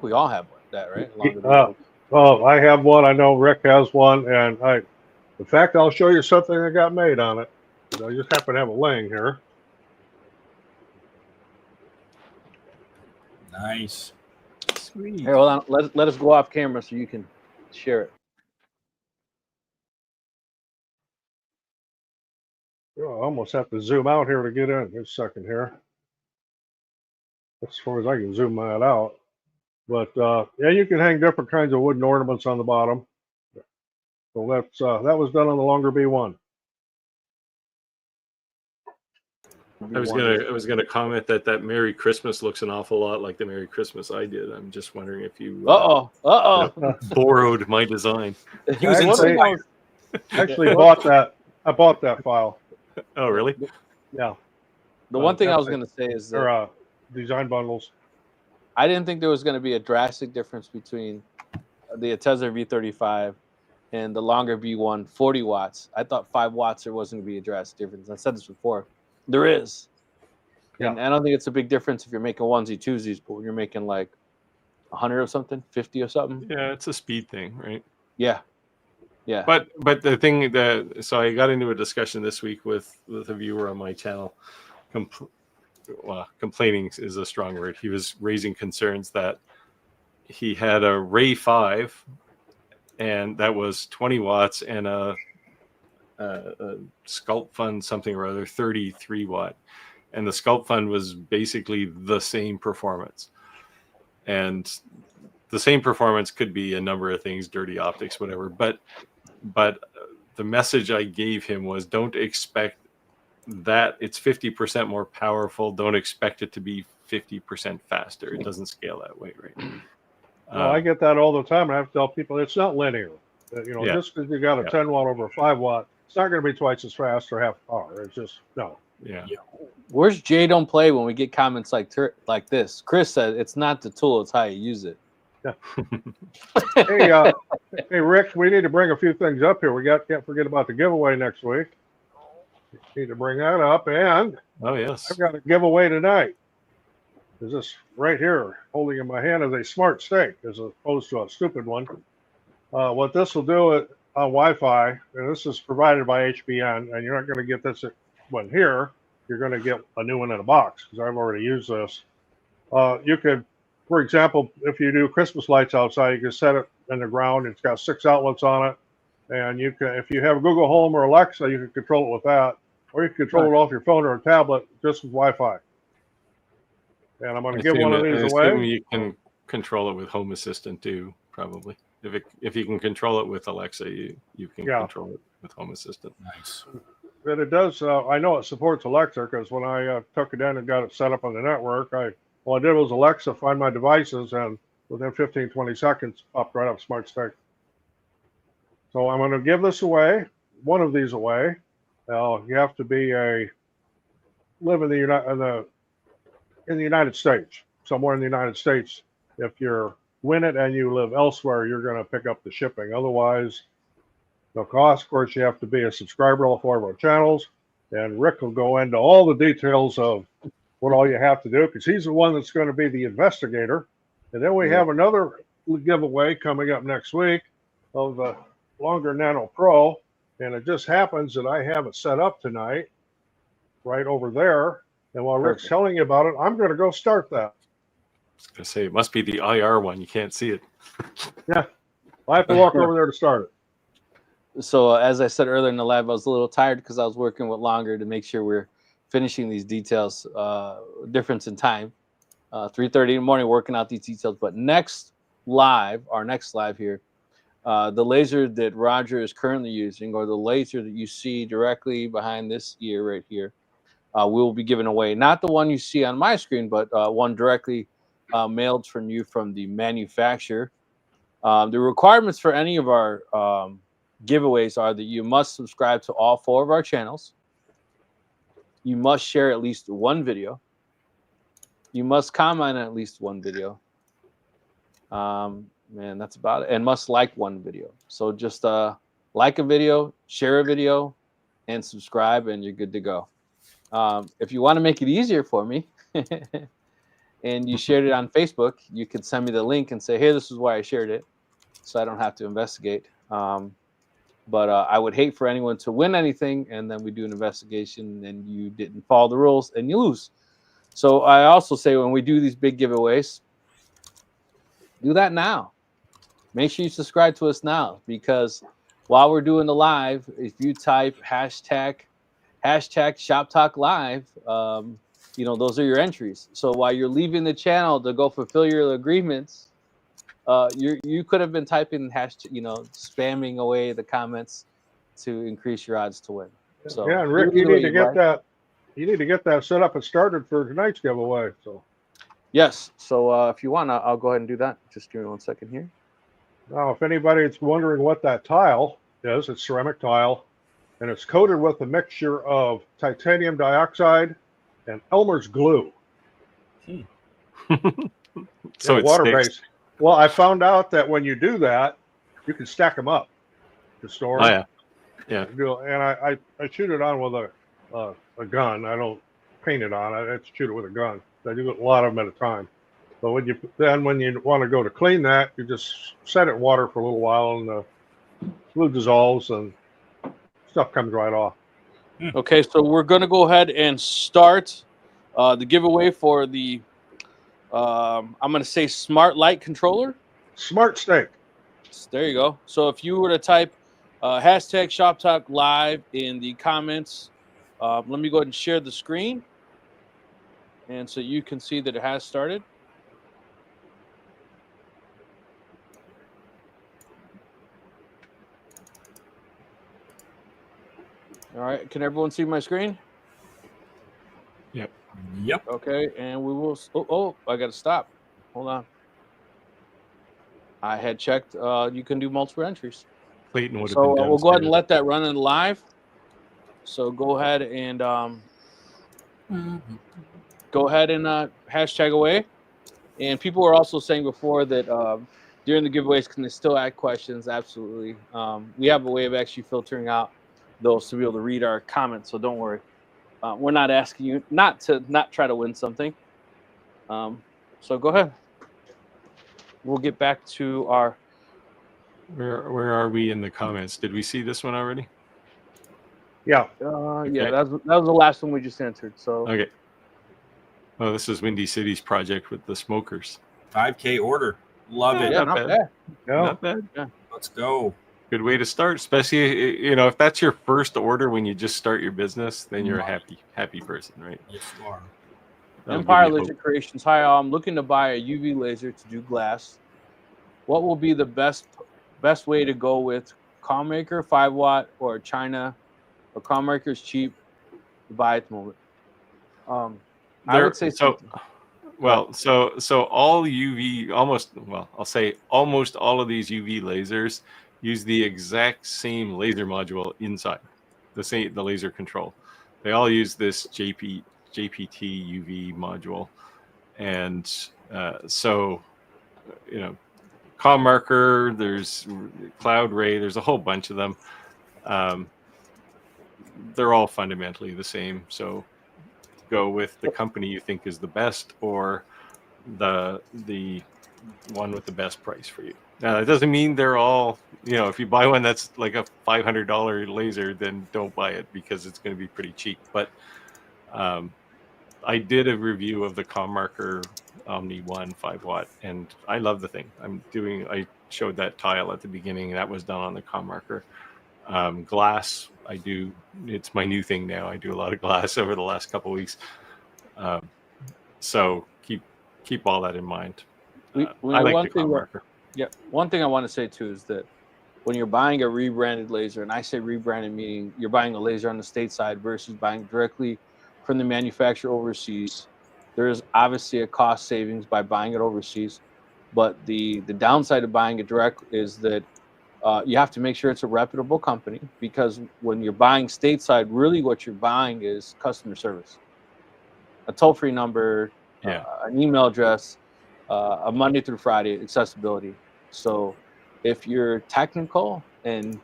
we all have that, right? Longer B1. Well, I have one. I know Rick has one, and in fact, I'll show you something that got made on it. I just happen to have it laying here. Nice. Sweet. Here, hold on. Let us go off camera so you can share it. I almost have to zoom out here to get in. Just a second here. As far as I can zoom that out. But yeah, you can hang different kinds of wooden ornaments on the bottom. So that's that was done on the longer B1. I was gonna comment that Merry Christmas looks an awful lot like the Merry Christmas I did. I'm just wondering if you borrowed my design. Actually bought that. I bought that file. Oh, really? Yeah. The one thing I was gonna say is that design bundles. I didn't think there was going to be a drastic difference between the Atezza V35 and the longer B1 40 watts. I thought 5 watts there wasn't going to be a drastic difference. I said this before. There is. Yeah. And I don't think it's a big difference if you're making onesie twosies, but when you're making like 100 or something, 50 or something. Yeah, it's a speed thing, right? Yeah. Yeah. But the thing so I got into a discussion this week with a viewer on my channel. Complaining is a strong word. He was raising concerns that he had a Ray 5 and that was 20 watts and a Sculpt Fund something or other 33 watt, and the Sculpt Fund was basically the same performance. And the same performance could be a number of things, dirty optics, whatever, but the message I gave him was, don't expect that it's 50% more powerful. Don't expect it to be 50% faster. It doesn't scale that way, right? Well, I get that all the time. I have to tell people it's not linear. Just because you got a 10 watt over a 5 watt, it's not going to be twice as fast or half power. It's just no. Yeah. Where's Jay don't play when we get comments like this? Chris said it's not the tool, it's how you use it. Yeah. Hey, Rick, we need to bring a few things up here. Can't forget about the giveaway next week. Need to bring that up, and yes, I've got a giveaway tonight. Is this right here, holding in my hand, is a smart stake as opposed to a stupid one. What this will do on Wi-Fi, and this is provided by HBN, and you're not going to get this one here. You're going to get a new one in a box because I've already used this. You could, for example, if you do Christmas lights outside, you can set it in the ground. It's got 6 outlets on it, and you can, if you have Google Home or Alexa, you can control it with that. Or you can control it off your phone or a tablet just with Wi-Fi. And I'm going to give one of these away. You can control it with Home Assistant too, probably. If you can control it with Alexa, you can control it with Home Assistant. Nice. But it does. I know it supports Alexa because when I took it in and got it set up on the network, all I did was Alexa find my devices, and within 15, 20 seconds, popped right up Smart Stick. So I'm going to give this away, one of these away. You have to live in the United States, somewhere in the United States. If you win it and you live elsewhere, you're going to pick up the shipping. Otherwise, no cost. Of course, you have to be a subscriber to all 4 of our channels. And Rick will go into all the details of what all you have to do, because he's the one that's going to be the investigator. And then we have another giveaway coming up next week of the Longer Nano Pro. And it just happens that I have it set up tonight right over there. And while Rick's telling you about it, I'm going to go start that. I was going to say, it must be the IR one. You can't see it. Yeah. I have to walk over there to start it. So as I said earlier in the live, I was a little tired because I was working with longer to make sure we're finishing these details. Difference in time, 3:30 in the morning, working out these details. But our next live here, the laser that Roger is currently using, or the laser that you see directly behind this ear right here, we'll be giving away. Not the one you see on my screen, but one directly mailed from you from the manufacturer. The requirements for any of our giveaways are that you must subscribe to all 4 of our channels. You must share at least one video. You must comment on at least one video. Man, that's about it. And must like one video. So just like a video, share a video, and subscribe, and you're good to go. If you want to make it easier for me, and you shared it on Facebook, you could send me the link and say, hey, this is why I shared it, so I don't have to investigate. But I would hate for anyone to win anything, and then we do an investigation, and you didn't follow the rules, and you lose. So I also say when we do these big giveaways, do that now. Make sure you subscribe to us now, because while we're doing the live, if you type hashtag Shop Talk Live, those are your entries. So while you're leaving the channel to go fulfill your agreements, you could have been typing spamming away the comments to increase your odds to win. So yeah, and Rick, you need to get that. You need to get that set up and started for tonight's giveaway. So yes. So if you want, I'll go ahead and do that. Just give me 1 second here. Now, if anybody's wondering what that tile is, it's ceramic tile, and it's coated with a mixture of titanium dioxide and Elmer's glue. So it's water-based. Well, I found out that when you do that, you can stack them up to store them. Oh, yeah. And I shoot it on with a gun. I don't paint it on. I just shoot it with a gun. I do a lot of them at a time. But when you want to go to clean that, you just set it in water for a little while, and the glue dissolves and stuff comes right off. Okay, so we're going to go ahead and start the giveaway for the, I'm going to say Smart Light Controller. Smart Stick. There you go. So if you were to type hashtag Shop Talk Live in the comments, let me go ahead and share the screen. And so you can see that it has started. All right, can everyone see my screen? Yep. Okay, and we will. Oh, I got to stop. Hold on. I had checked. You can do multiple entries. Clayton would have So been we'll go ahead and let that run in live. So go ahead and hashtag away. And people were also saying before that during the giveaways, can they still add questions? Absolutely. We have a way of actually filtering out those to be able to read our comments, so don't worry. We're not asking you not try to win something. So go ahead. We'll get back to our. Where are we in the comments? Did we see this one already? Yeah. Yeah, that was the last one we just answered. So okay. Oh, this is Windy City's project with the smokers. 5K order. Love it. Yeah, not bad. Not bad. Yeah. Let's go. Good way to start, especially if that's your first order when you just start your business, then you're a happy person, right? Yes, you are. Empire Laser Creations. Hi, I'm looking to buy a UV laser to do glass. What will be the best way to go with Calmaker 5-watt or China? Or Calmaker is cheap to buy at the moment. I would say so. Well, so all UV, almost all of these UV lasers use the exact same laser module inside, the laser control. They all use this JPT UV module, and Calmarker, there's Cloud Ray, there's a whole bunch of them. They're all fundamentally the same. So go with the company you think is the best, or the one with the best price for you. Now, that doesn't mean they're all, if you buy one that's like a $500 laser, then don't buy it because it's going to be pretty cheap. But I did a review of the Commarker Omni 1 5-watt, and I love the thing. I showed that tile at the beginning. That was done on the Commarker. Glass, it's my new thing now. I do a lot of glass over the last couple of weeks. So keep all that in mind. I like the Commarker. Yeah, one thing I want to say too is that when you're buying a rebranded laser, and I say rebranded meaning you're buying a laser on the stateside versus buying directly from the manufacturer overseas, there is obviously a cost savings by buying it overseas. But the downside of buying it direct is that you have to make sure it's a reputable company, because when you're buying stateside, really what you're buying is customer service, a toll-free number, an email address, a Monday through Friday accessibility. So if you're technical and,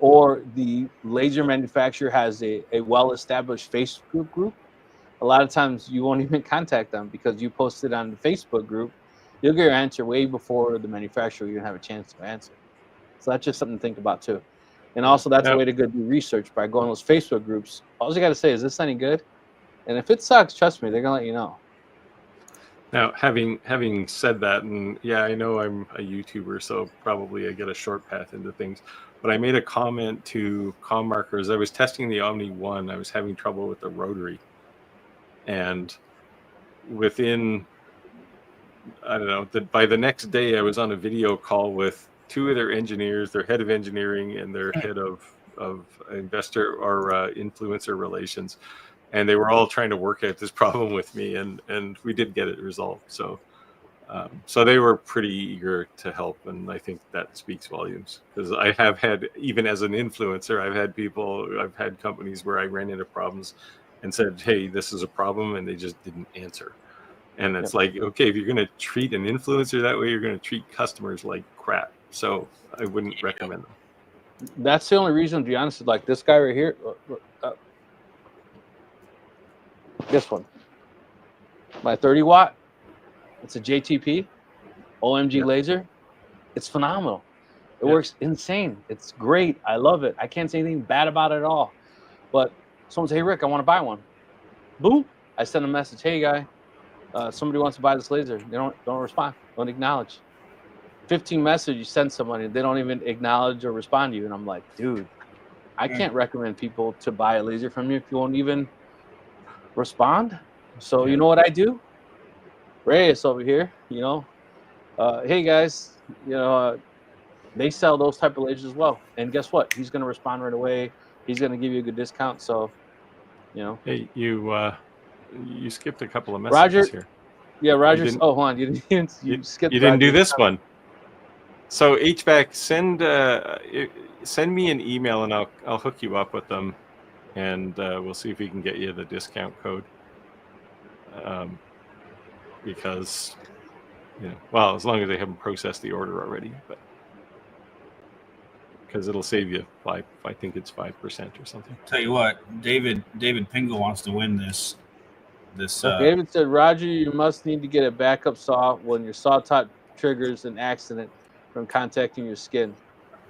or the laser manufacturer has a well-established Facebook group, a lot of times you won't even contact them because you posted on the Facebook group. You'll get your answer way before the manufacturer even have a chance to answer. So that's just something to think about too. And also that's a way to go do research by going to those Facebook groups. All you got to say is, this any good? And if it sucks, trust me, they're going to let you know. Now, having said that, and yeah, I know I'm a YouTuber, so probably I get a short path into things, but I made a comment to Commarker as I was testing the Omni 1. I was having trouble with the rotary. And within, I don't know, by the next day, I was on a video call with two of their engineers, their head of engineering and their head of investor or influencer relations. And they were all trying to work out this problem with me, and we did get it resolved. So they were pretty eager to help, and I think that speaks volumes. Because I have had, even as an influencer, I've had companies where I ran into problems and said, hey, this is a problem, and they just didn't answer. And it's like, okay, if you're going to treat an influencer that way, you're going to treat customers like crap. So I wouldn't recommend them. That's the only reason, to be honest, like this guy right here. This one, my 30-watt, it's a JTP, OMG laser. It's phenomenal. It works insane. It's great. I love it. I can't say anything bad about it at all. But someone say, hey, Rick, I want to buy one. Boom. I send a message, hey, guy, somebody wants to buy this laser. They don't respond, don't acknowledge. 15 messages, you send somebody, they don't even acknowledge or respond to you. And I'm like, dude, I can't recommend people to buy a laser from you if you won't even respond. So you know what I do? Reyes over here, hey guys, they sell those type of lasers as well. And guess what? He's going to respond right away. He's going to give you a good discount. So, Hey, you skipped a couple of messages here. Yeah, Roger. Oh, hold on. You skipped. You didn't do this one. So HVAC, send me an email and I'll hook you up with them. And we'll see if we can get you the discount code. Because, well, as long as they haven't processed the order already, but because it'll save you I think it's 5% or something. Tell you what, David Pingle wants to win this. David said, Roger, you must need to get a backup saw when your saw top triggers an accident from contacting your skin.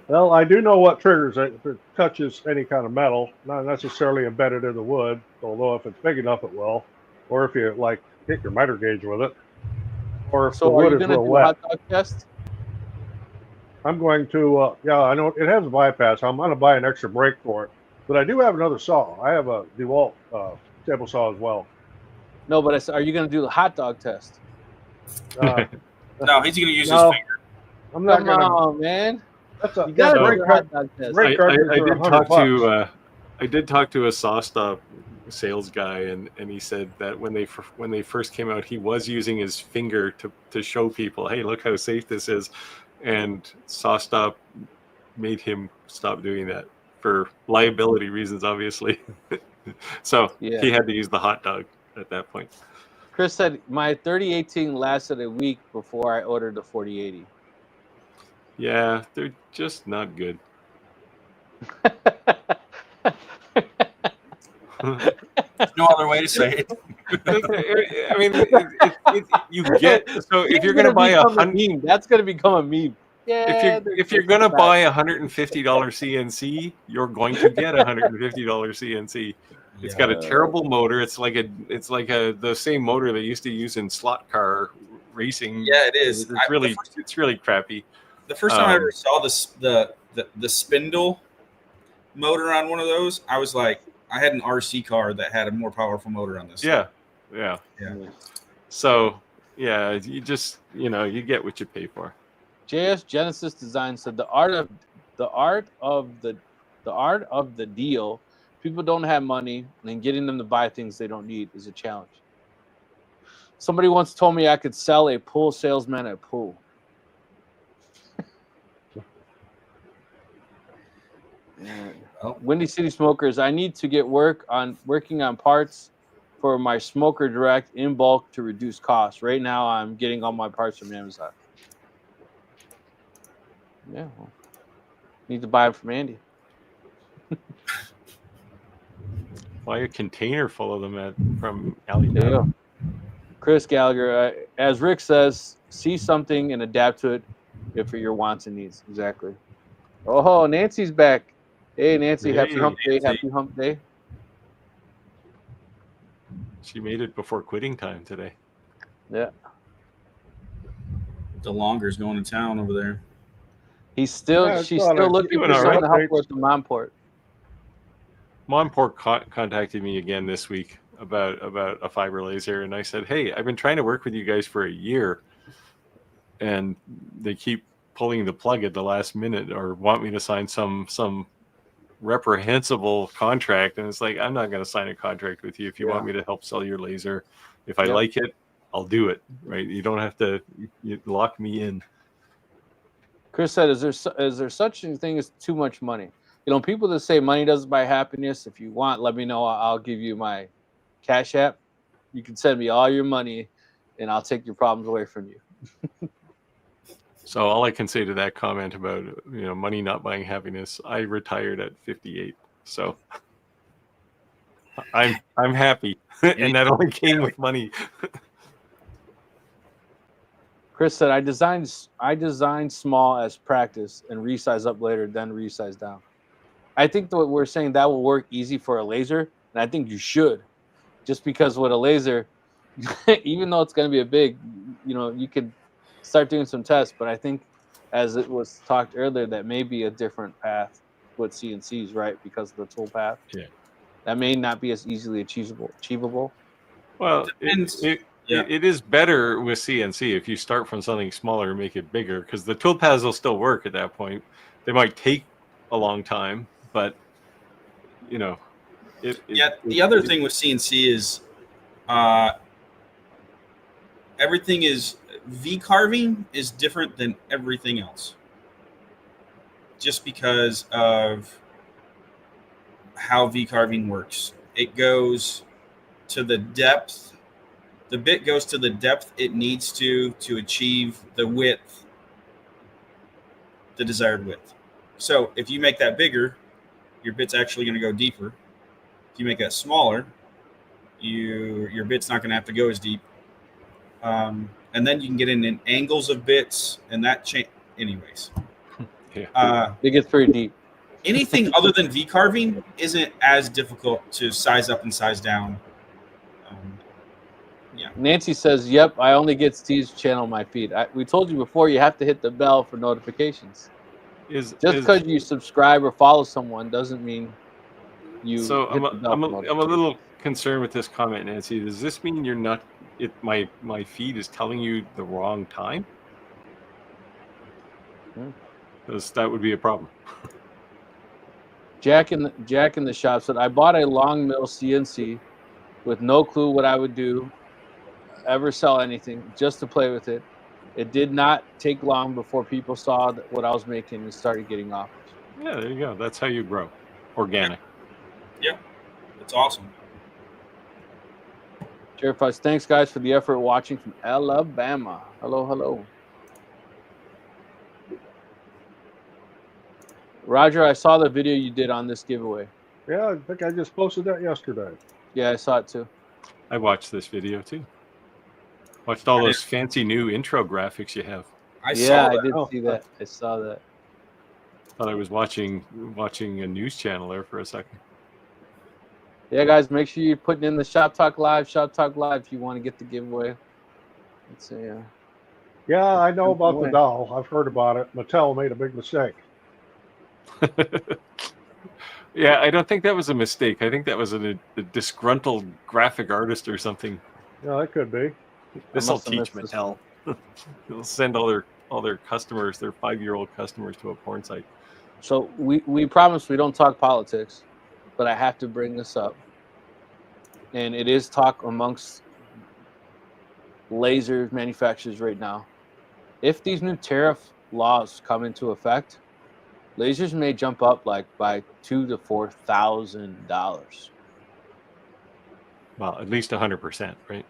Well, I do know what triggers it if it touches any kind of metal, not necessarily embedded in the wood, although if it's big enough it will, or if you hit your miter gauge with it, or if the wood is real wet. Hot dog test? I'm going to, I know it has a bypass. I'm going to buy an extra brake for it, but I do have another saw. I have a DeWalt table saw as well. No, but are you going to do the hot dog test? No, he's going to use his finger. I'm not going to. Come on, man. That's a I did talk to a SawStop sales guy, and he said that when they first came out, he was using his finger to show people, hey, look how safe this is, and SawStop made him stop doing that for liability reasons, obviously. So he had to use the hot dog at that point. Chris said my 3018 lasted a week before I ordered the 4080. Yeah, they're just not good. No other way to say it. I mean, you get, so if you're going to buy meme, that's going to become a meme. Yeah, if you're going to buy $150 CNC, you're going to get $150 CNC. It's got a terrible motor. It's like the same motor they used to use in slot car racing. Yeah, it is. It's really crappy. The first time I ever saw the spindle motor on one of those, I was like, I had an RC car that had a more powerful motor on this. Yeah. So Yeah. you just you get what you pay for. JS Genesis Design said the art of the deal. People don't have money, and getting them to buy things they don't need is a challenge. Somebody once told me I could sell a pool salesman at pool. Windy City Smokers, I need to get working on parts for my Smoker Direct in bulk to reduce costs. Right now, I'm getting all my parts from Amazon. Yeah, well, need to buy them from Andy. Buy a container full of them from Ali. Yeah. Chris Gallagher, as Rick says, see something and adapt to it for your wants and needs. Exactly. Oh, Nancy's back. Hey, Nancy, happy hump day. Happy hump day. She made it before quitting time today. Yeah. DeLonger's going to town over there. She's still looking for someone to help with the Monport. Monport contacted me again this week about a fiber laser, and I said, hey, I've been trying to work with you guys for a year, and they keep pulling the plug at the last minute or want me to sign some reprehensible contract. And it's like, I'm not going to sign a contract with you if you want me to help sell your laser. If I like it, I'll do it. Right? You don't have to lock me in. Chris said, is there such a thing as too much money? People that say money doesn't buy happiness. If you want, let me know. I'll give you my Cash App. You can send me all your money, and I'll take your problems away from you. So all I can say to that comment about money not buying happiness, I retired at 58. So I'm happy, and that only came with money. Chris said, I designed small as practice and resize up later, then resize down. I think that we're saying that will work easy for a laser, and I think you should, just because with a laser, even though it's going to be a big, you could start doing some tests. But I think, as it was talked earlier, that may be a different path with CNCs, right? Because of the tool path. Yeah. That may not be as easily achievable. Well, it is better with CNC if you start from something smaller and make it bigger, because the tool paths will still work at that point. They might take a long time, but the other thing with CNC is everything is V carving is different than everything else, just because of how V carving works. It goes to the depth. The bit goes to the depth it needs to achieve the width, the desired width. So if you make that bigger, your bit's actually going to go deeper. If you make that smaller, your bit's not going to have to go as deep. And then you can get in angles of bits, and that change. Anyways, it gets pretty deep. Anything other than V carving isn't as difficult to size up and size down. Nancy says, "Yep, I only get Steve's channel on my feed." We told you before, you have to hit the bell for notifications. Just because you subscribe or follow someone doesn't mean you. So I'm a little concerned with this comment, Nancy. Does this mean you're not? My feed is telling you the wrong time? Because that would be a problem. Jack in the shop said, "I bought a long mill CNC with no clue what I would do, ever sell anything, just to play with it. It did not take long before people saw what I was making and started getting offers." Yeah, there you go. That's how you grow. Organic. Yeah, that's awesome. Jared Price, thanks guys for the effort watching from Alabama. Hello. Roger, I saw the video you did on this giveaway. Yeah, I think I just posted that yesterday. Yeah, I saw it too. I watched this video too. Watched all those fancy new intro graphics you have. I did see that. I saw that. Thought I was watching a news channel there for a second. Yeah, guys, make sure you're putting in the Shop Talk Live if you want to get the giveaway. Let's see. Yeah, I know about the doll. I've heard about it. Mattel made a big mistake. Yeah, I don't think that was a mistake. I think that was a disgruntled graphic artist or something. Yeah, that could be. This will teach Mattel. They'll send all their customers, their 5-year-old customers, to a porn site. So we promise we don't talk politics, but I have to bring this up. And it is talk amongst laser manufacturers right now. If these new tariff laws come into effect, lasers may jump up like by $2,000 to $4,000. Well, at least 100%, right?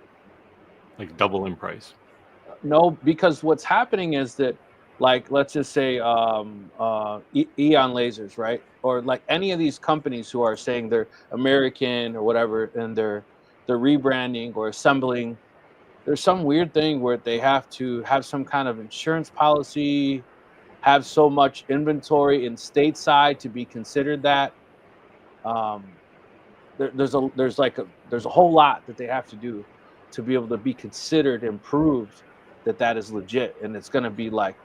Like double in price. No, because what's happening is that, like, let's just say Eon Lasers, right? Or like any of these companies who are saying they're American or whatever, and they're rebranding or assembling. There's some weird thing where they have to have some kind of insurance policy, have so much inventory in stateside to be considered that. There's a whole lot that they have to do to be able to be considered and proved that is legit, and it's going to be like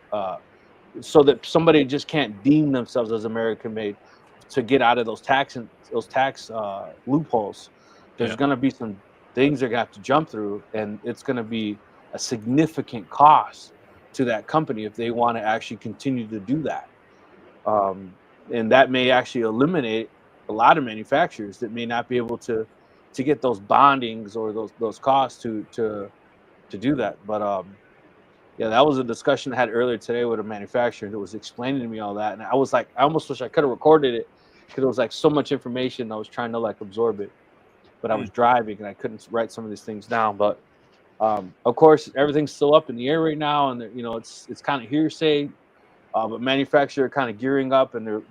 so that somebody just can't deem themselves as American made to get out of those tax loopholes. There's going to be some things they're going to have to jump through, and it's going to be a significant cost to that company if they want to actually continue to do that. And that may actually eliminate a lot of manufacturers that may not be able to get those bondings or those costs to do that. But yeah, that was a discussion I had earlier today with a manufacturer that was explaining to me all that, and I was like, I almost wish I could have recorded it because it was like so much information. I was trying to like absorb it, but I was driving and I couldn't write some of these things down. But of course, everything's still up in the air right now, and it's kind of hearsay. But manufacturers are kind of gearing up, and they're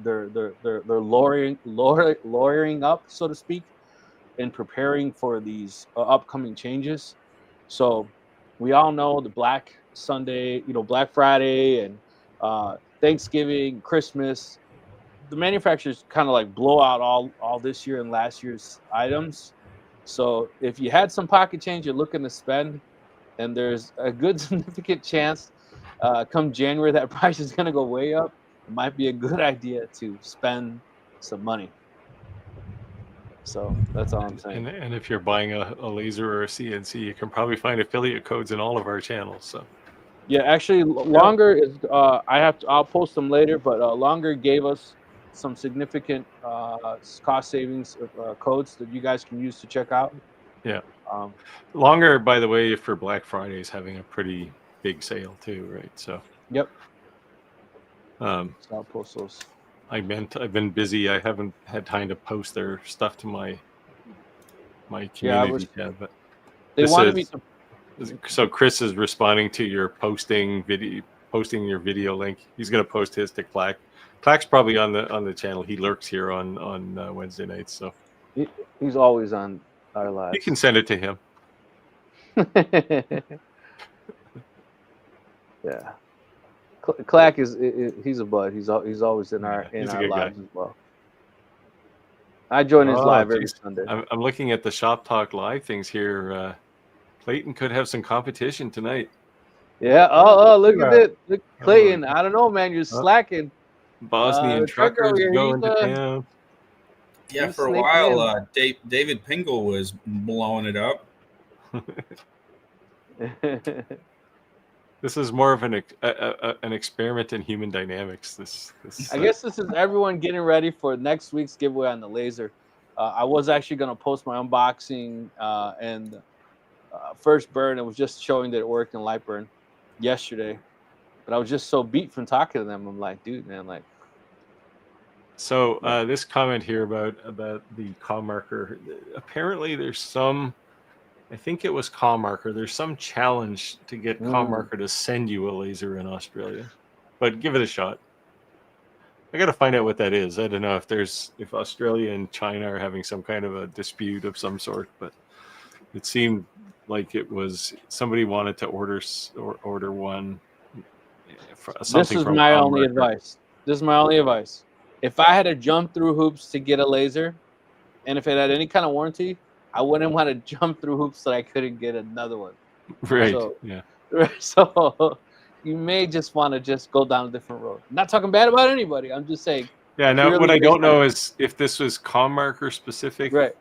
lawyering up, so to speak, and preparing for these upcoming changes. So we all know the Black Sunday, Black Friday, and Thanksgiving, Christmas. The manufacturers kind of like blow out all this year and last year's items. So if you had some pocket change you're looking to spend, and there's a good significant chance come January that price is going to go way up, it might be a good idea to spend some money. So that's all I'm saying. And if you're buying a laser or a CNC, you can probably find affiliate codes in all of our channels. So yeah, actually, Longer is I'll post them later, but Longer gave us some significant cost savings codes that you guys can use to check out. Yeah. Longer, by the way, for Black Friday is having a pretty big sale too, right? So yep. So I'll post those. I've been busy. I haven't had time to post their stuff to my community tab. But they wanted me to. So Chris is responding to your posting your video link. He's going to post his to Clack. Clack's probably on the channel. He lurks here on Wednesday nights. So he's always on our lives. You can send it to him. Yeah. Clack he's a bud. He's always in our lives as well. I join his live every Sunday. I'm looking at the Shop Talk Live things here. Clayton could have some competition tonight. Yeah. Oh, look at it. Look, Clayton. I don't know, man. You're slacking. Bosnian truckers going to town. Yeah, for a while, David Pingle was blowing it up. This is more of an experiment in human dynamics. I guess this is everyone getting ready for next week's giveaway on the laser. I was actually going to post my unboxing and first burn. It was just showing that it worked in light burn yesterday, but I was just so beat from talking to them. I'm like, dude, man, like. So this comment here about the comm marker. Apparently, there's some. I think it was comm marker. There's some challenge to get comm marker to send you a laser in Australia, but give it a shot. I got to find out what that is. I don't know if Australia and China are having some kind of a dispute of some sort, but it seemed like it was somebody wanted to order one. This is my only advice. If I had to jump through hoops to get a laser, And if it had any kind of warranty, I wouldn't want to jump through hoops that I couldn't get another one. Right. So, yeah. So you may just want to just go down a different road. I'm not talking bad about anybody. I'm just saying. Yeah. Now, what I don't know is if this was Commarker specific, right?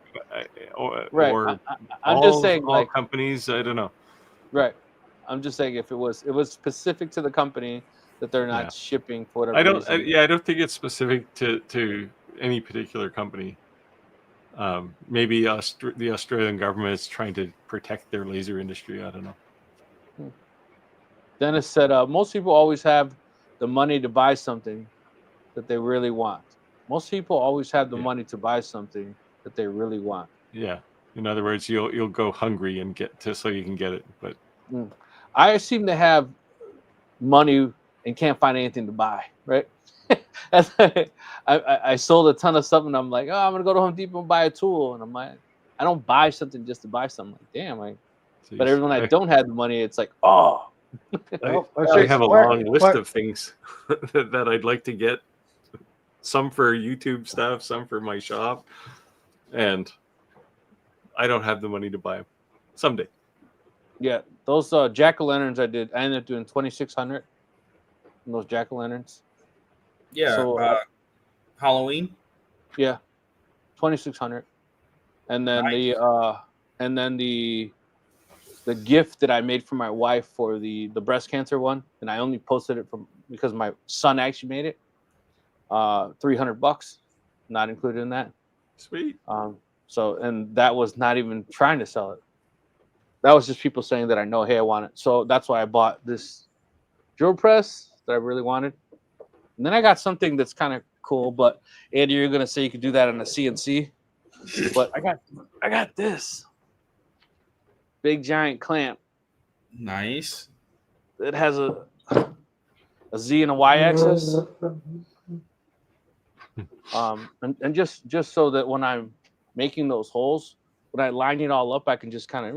Or I'm just saying, all companies. I don't know. Right. I'm just saying if it was specific to the company that they're not shipping for whatever reason. I don't think it's specific to any particular company. Maybe the Australian government is trying to protect their laser industry. I don't know. Dennis said, most people always have the money to buy something that they really want. Most people always have the money to buy something that they really want. Yeah. In other words, you'll go hungry and so you can get it. But I seem to have money and can't find anything to buy. Right. I sold a ton of stuff and I'm like, oh, I'm gonna go to Home Depot and buy a tool, and I'm like, I don't buy something just to buy something. Like, damn, but when I don't have the money, it's like, oh. I have a long list of things that I'd like to get. Some for YouTube stuff, some for my shop, and I don't have the money to buy them. Someday. Yeah, those jack-o'-lanterns I ended up doing 2,600. Those jack-o'-lanterns. Yeah. So, Halloween. Yeah, 2,600, and then the gift that I made for my wife for the breast cancer one, and I only posted it because my son actually made it. $300, not included in that. Sweet. So, and that was not even trying to sell it. That was just people saying that I know, hey, I want it. So that's why I bought this drill press that I really wanted. And then I got something that's kind of cool, but Andy, you're gonna say you could do that on a CNC. But I got this big giant clamp. Nice. It has a Z and a Y axis. And just so that when I'm making those holes, when I line it all up, I can just kind of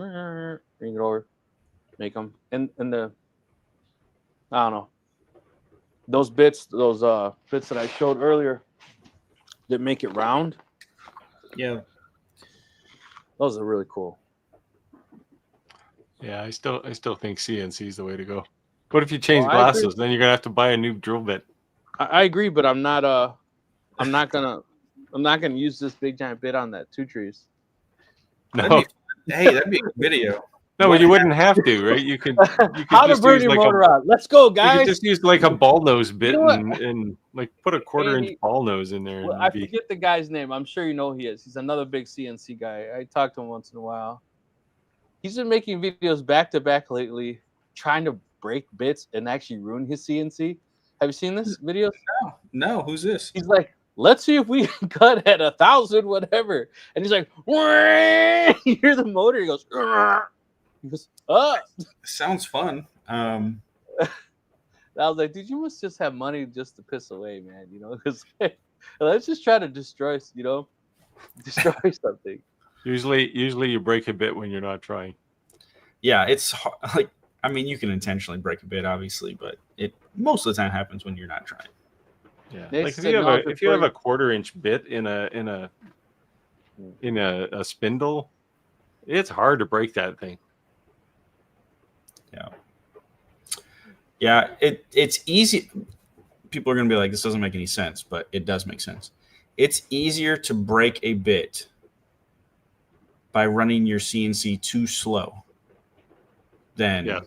bring it over, make them. And the, I don't know, those bits that I showed earlier that make it round. Yeah. Those are really cool. Yeah, I still think CNC is the way to go. What if you change glasses? Then you're gonna have to buy a new drill bit. I agree, but I'm not gonna use this big giant bit on that 2 trees. No. That'd be a video. No, but you wouldn't have to, right? You could how to burn your motor out. Let's go, guys. You could just use like a ball nose bit and like put a 1/4-inch ball nose in there. Well, I forget the guy's name. I'm sure you know who he is. He's another big CNC guy. I talk to him once in a while. He's been making videos back to back lately, trying to break bits and actually ruin his CNC. Have you seen this video? No. Who's this? He's like, let's see if we can cut at 1,000, whatever. And he's like, you hear the motor. He goes, Sounds fun. I was like, dude, you must just have money just to piss away, man. You know, because let's just try to destroy something. Usually you break a bit when you're not trying. Yeah, it's like, I mean, you can intentionally break a bit, obviously, but it most of the time happens when you're not trying. Yeah, like if you have a 1/4-inch bit in a spindle, it's hard to break that thing. Yeah, it's easy. People are going to be like, this doesn't make any sense, but it does make sense. It's easier to break a bit by running your CNC too slow than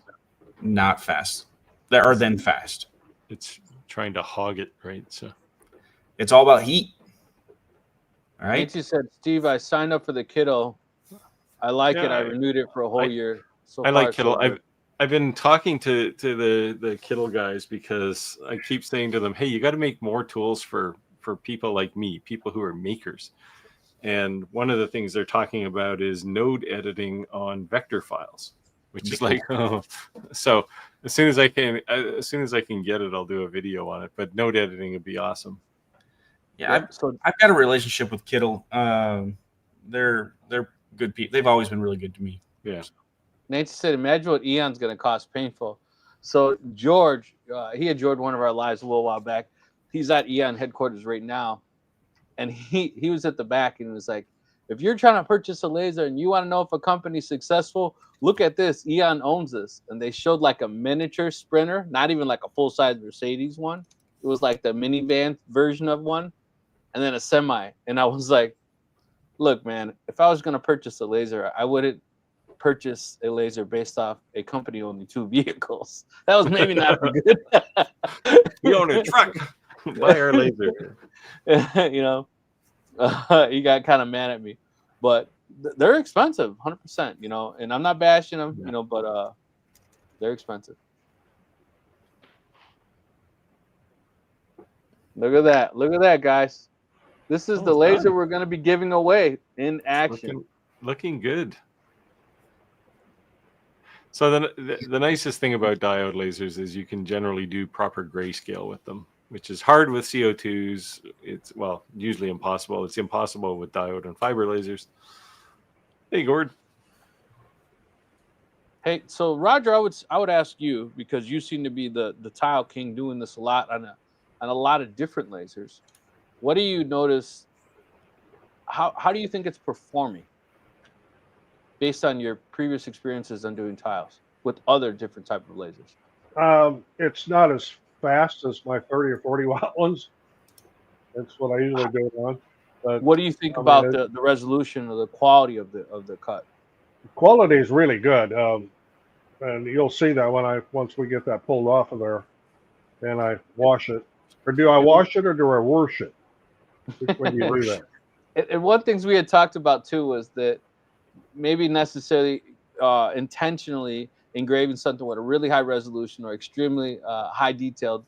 not fast, or then fast. It's trying to hog it, right? So it's all about heat. All right. Nancy said, Steve, I signed up for the Kittle. I like it. I renewed it for a whole year. So I like Kittle. I've been talking to the Kittle guys because I keep saying to them, hey, you got to make more tools for people like me, people who are makers. And one of the things they're talking about is node editing on vector files, which is like, so as soon as I can get it, I'll do a video on it. But node editing would be awesome. Yeah, I've got a relationship with Kittle. They're good people. They've always been really good to me. Yeah. Nancy said, imagine what Eon's going to cost painful. So George, he had joined one of our lives a little while back. He's at Eon headquarters right now. And he was at the back and he was like, If you're trying to purchase a laser and you want to know if a company's successful, look at this. Eon owns this. And they showed like a miniature Sprinter, not even like a full-size Mercedes one. It was like the minivan version of one, and then a semi. And I was like, look, man, if I was going to purchase a laser, I wouldn't purchase a laser based off a company owning 2 vehicles. That was maybe not good. We own a truck. Buy our laser. You know, you got kind of mad at me, but they're expensive, 100%. You know, and I'm not bashing them, you know, but they're expensive. Look at that! Look at that, guys. This is the laser we're going to be giving away in action. Looking good. So the nicest thing about diode lasers is you can generally do proper grayscale with them, which is hard with CO2s. It's, well, usually impossible. It's impossible with diode and fiber lasers. Hey, Gord. Hey, so Roger, I would ask you, because you seem to be the tile king doing this a lot on a lot of different lasers. What do you notice? How do you think it's performing based on your previous experiences on doing tiles with other different type of lasers? It's not as fast as my 30 or 40 watt ones. That's what I usually do it on. But what do you think about the resolution or the quality of the cut? The quality is really good, and you'll see that once we get that pulled off of there, and I wash it. Or do I wash it or do I wash it? Which way do you do that? And one things we had talked about too was that maybe necessarily intentionally engraving something with a really high resolution or extremely high detailed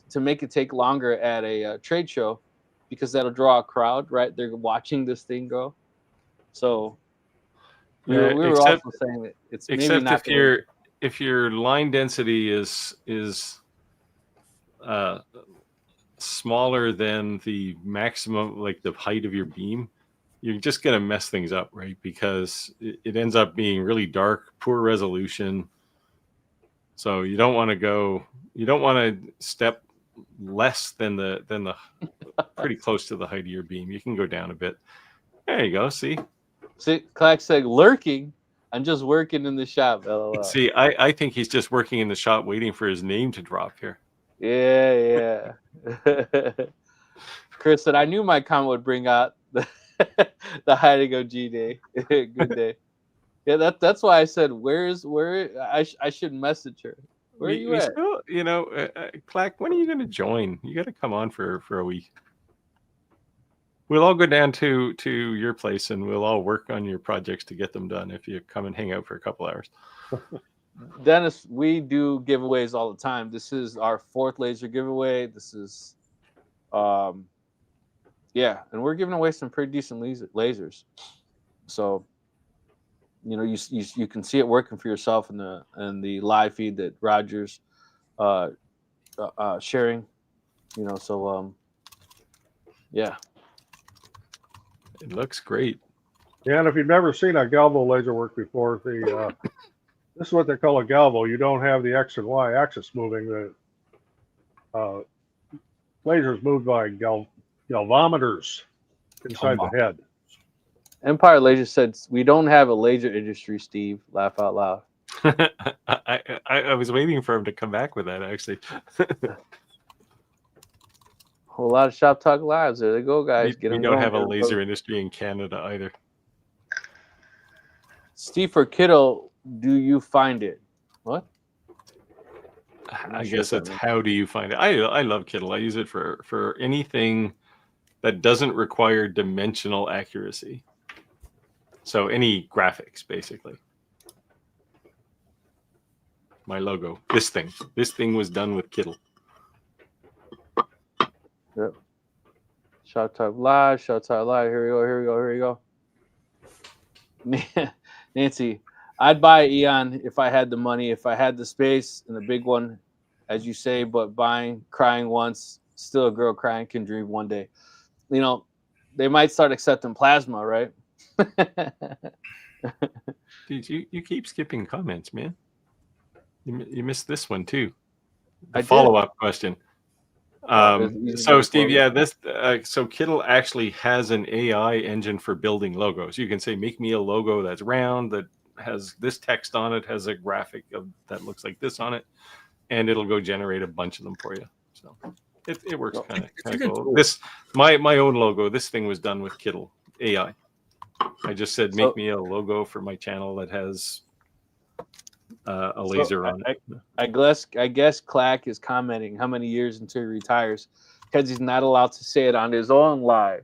to make it take longer at a trade show, because that'll draw a crowd, right? They're watching this thing go. So we were also saying that it's maybe not if your line density is smaller than the maximum, like the height of your beam, you're just going to mess things up, right? Because it ends up being really dark, poor resolution. So you don't want to step less than the pretty close to the height of your beam. You can go down a bit. There you go. See, Clack said lurking. I'm just working in the shop. LOL. See, I think he's just working in the shop waiting for his name to drop here. Yeah. Chris said, I knew my comment would bring out the hiding OG day. Good day. Yeah, that's why I said, I should message her. Where are you at? Still, you know, Clack, when are you going to join? You got to come on for a week. We'll all go down to your place and we'll all work on your projects to get them done if you come and hang out for a couple hours. Dennis, we do giveaways all the time. This is our 4th laser giveaway. This is, and we're giving away some pretty decent lasers. So, you know, you can see it working for yourself in the live feed that Roger's sharing. You know, so yeah, it looks great. Yeah, and if you've never seen a galvo laser work before, this is what they call a galvo. You don't have the X and Y axis moving. The laser's moved by galvometers inside the head. Empire Laser said, "We don't have a laser industry, Steve." Laugh out loud. I was waiting for him to come back with that, actually. A whole lot of Shop Talk Lives. There they go, guys. We don't have a laser industry in Canada either. Steve for Kiddo, do you find it? What? I guess that's how do you find it? I love Kittle. I use it for anything that doesn't require dimensional accuracy. So any graphics, basically. My logo. This thing was done with Kittle. Yep. Shop Talk Live. Here we go. Nancy, I'd buy Eon if I had the money, if I had the space and the big one, as you say, but crying once, still a girl crying can dream one day. You know, they might start accepting plasma, right? Dude, you keep skipping comments, man. You missed this one too. The I follow-up question. So Steve, yeah, this so Kittle actually has an AI engine for building logos. You can say, make me a logo that's round, that has this text on it, has a graphic that looks like this on it, and it'll go generate a bunch of them for you. So it works kind of cool. This my own logo. This thing was done with Kittle AI. I just said, make me a logo for my channel that has a laser on it. I guess Clack is commenting how many years until he retires because he's not allowed to say it on his own live.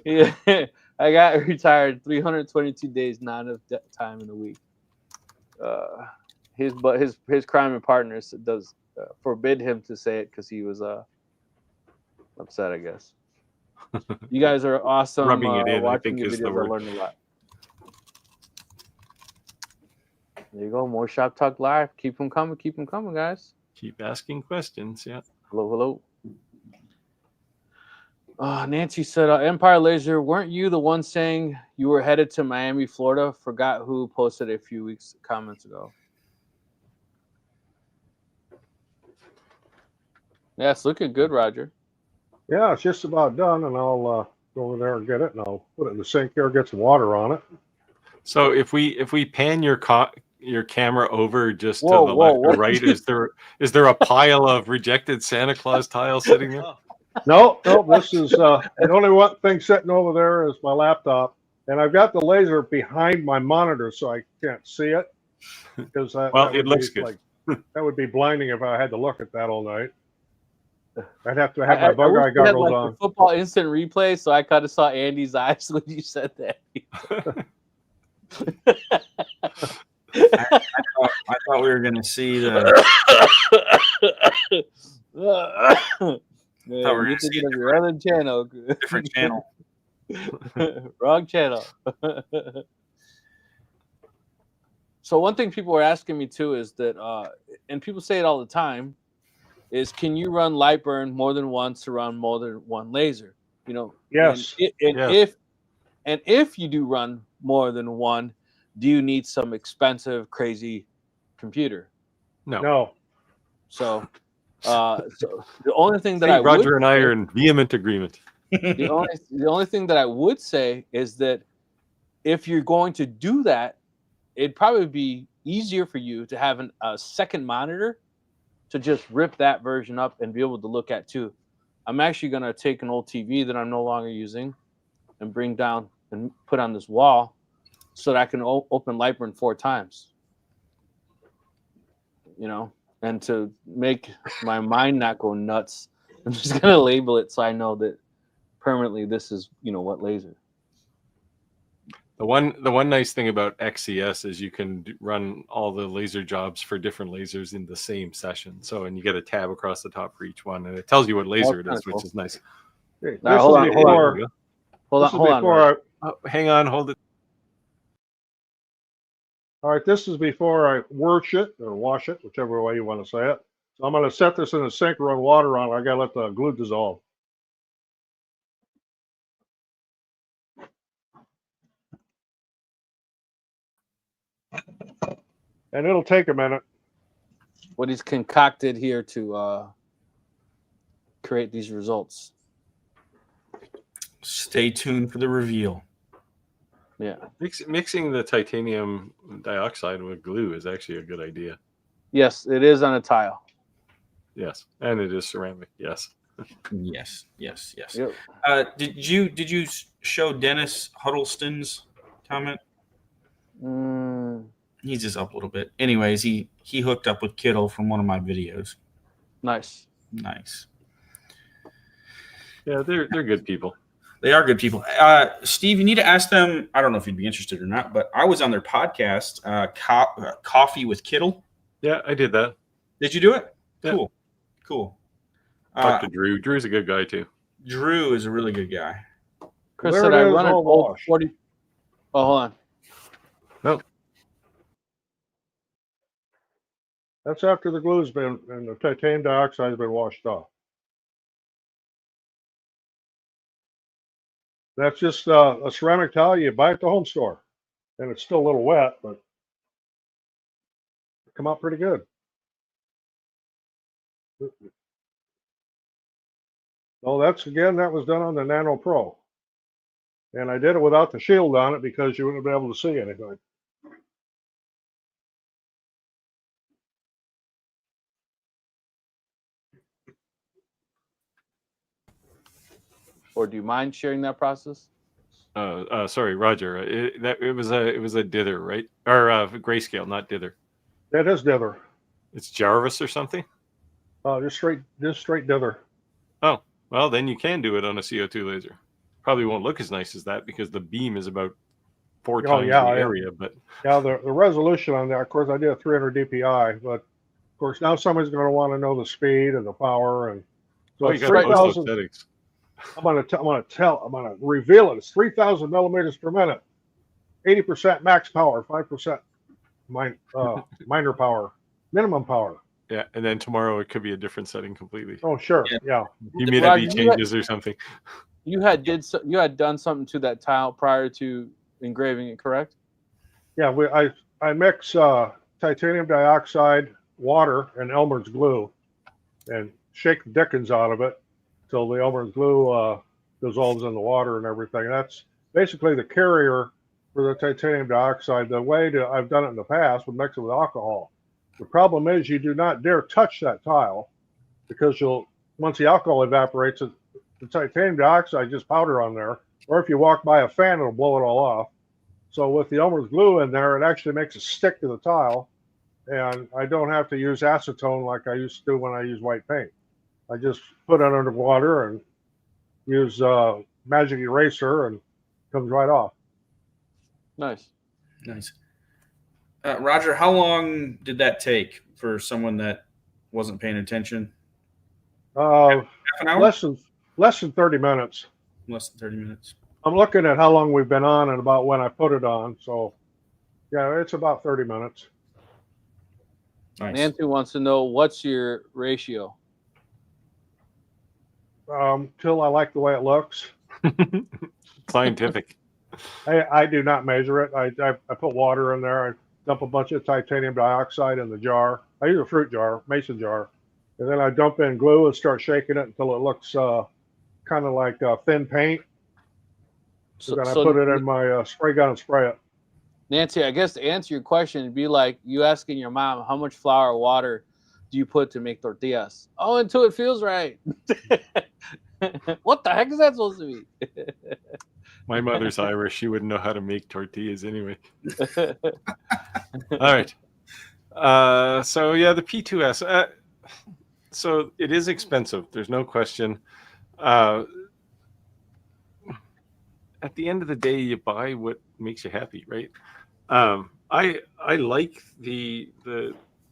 Yeah, I got retired 322 days, not enough time in a week. His crime and partners does forbid him to say it because he was upset, I guess. You guys are awesome. Rubbing it in, I think, your is the videos. word. I learned a lot. There you go. More Shop Talk Live. Keep them coming. Keep them coming, guys. Keep asking questions. Yeah. Hello. Nancy said, Empire Laser, weren't you the one saying you were headed to Miami, Florida? Forgot who posted a few comments ago. Yeah, it's looking good, Roger. Yeah, it's just about done, and I'll go over there and get it, and I'll put it in the sink here, get some water on it. So if we pan your camera over just to the left or right, is there a pile of rejected Santa Claus tile sitting there? No, this is the only one thing sitting over there is my laptop, and I've got the laser behind my monitor, so I can't see it because it looks good. That would be blinding if I had to look at that all night. I'd have to have my bug eye goggles on. Football instant replay, so I kind of saw Andy's eyes when you said that. I thought we were going to see the. Yeah, you're thinking of your other channel. Different channel. Wrong channel. So one thing people are asking me too is that, and people say it all the time, is can you run Lightburn more than once to run more than one laser? You know. Yes. And if you do run more than one, do you need some expensive, crazy computer? No. So the only thing that Roger and I are in vehement agreement. The only thing that I would say is that if you're going to do that, it'd probably be easier for you to have a second monitor to just rip that version up and be able to look at too. I'm actually going to take an old TV that I'm no longer using and bring down and put on this wall so that I can open Lightburn 4 times. You know, and to make my mind not go nuts, I'm just going to label it so I know that permanently this is, what laser. The one nice thing about XCS is you can run all the laser jobs for different lasers in the same session. So, and you get a tab across the top for each one, and it tells you what laser it is, which is nice. Hold on. Hang on, hold it. All right, this is before I wash it, whichever way you want to say it. So I'm going to set this in the sink, run water on it. I got to let the glue dissolve. And it'll take a minute. What he's concocted here to create these results. Stay tuned for the reveal. Yeah. Mixing the titanium dioxide with glue is actually a good idea. Yes, it is on a tile. Yes, and it is ceramic. Yes. Yes. Yep. Did you show Dennis Huddleston's comment? He's just up a little bit. Anyways, he hooked up with Kittle from one of my videos. Nice. Yeah, they're good people. They are good people. Steve, you need to ask them. I don't know if you'd be interested or not, but I was on their podcast, Coffee with Kittle. Yeah, I did that. Did you do it? Yeah. Cool. Talk to Drew. Drew's a good guy too. Drew is a really good guy. Chris said I run an old 40. Oh, hold on. No. That's after the glue's been and the titanium dioxide has been washed off. That's just a ceramic tile you buy at the home store, and it's still a little wet, but it come out pretty good. So that was done on the Nano Pro. And I did it without the shield on it because you wouldn't be able to see anything. Or do you mind sharing that process? Sorry, Roger. It was a dither, right? Or grayscale, not dither. That is dither. It's Jarvis or something. Just straight dither. Oh, well, then you can do it on a CO2 laser. Probably won't look as nice as that because the beam is about 4 times the area. But yeah, the resolution on that, of course, I did a 300 DPI, but of course now somebody's going to want to know the speed and the power, and so you got 3,000 settings. I'm going to reveal it. It's 3,000 millimeters per minute, 80% max power, 5% minor power, minimum power. Yeah, and then tomorrow it could be a different setting completely. Oh, sure, yeah. Humidity changes or something. You had done something to that tile prior to engraving it, correct? Yeah, I mix titanium dioxide, water, and Elmer's glue, and shake the dickens out of it till the Elmer's glue dissolves in the water and everything. That's basically the carrier for the titanium dioxide. The way I've done it in the past would mix it with alcohol. The problem is you do not dare touch that tile because once the alcohol evaporates, the titanium dioxide just powder on there. Or if you walk by a fan, it'll blow it all off. So with the Elmer's glue in there, it actually makes it stick to the tile, and I don't have to use acetone like I used to do when I use white paint. I just put it under water and use magic eraser, and it comes right off. Nice. Roger, how long did that take for someone that wasn't paying attention? Half an hour? Less than 30 minutes. Less than 30 minutes. I'm looking at how long we've been on and about when I put it on. So, yeah, it's about 30 minutes. Nice. Nancy wants to know, what's your ratio? Till I like the way it looks. Scientific. I do not measure it. I put water in there. I dump a bunch of titanium dioxide in the jar. I use a fruit jar, mason jar. And then I dump in glue and start shaking it until it looks kind of like thin paint. So then I put it in my spray gun and spray it. Nancy, I guess to answer your question, it'd be like you asking your mom, how much flour or water do you put to make tortillas? Oh, until it feels right. What the heck is that supposed to be? My mother's Irish. She wouldn't know how to make tortillas anyway. All right. So, yeah, the P2S. So it is expensive. There's no question. At the end of the day, you buy what makes you happy, right? I like the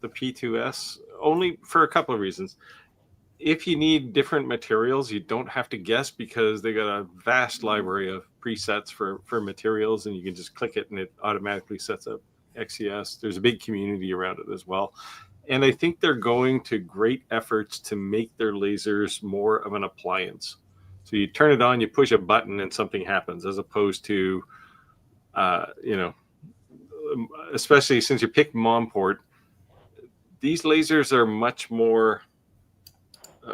P2S only for a couple of reasons. If you need different materials, you don't have to guess because they got a vast library of presets for materials, and you can just click it and it automatically sets up XES. There's a big community around it as well. And I think they're going to great efforts to make their lasers more of an appliance. So you turn it on, you push a button, and something happens, as opposed to, especially since you picked mom port, these lasers are much more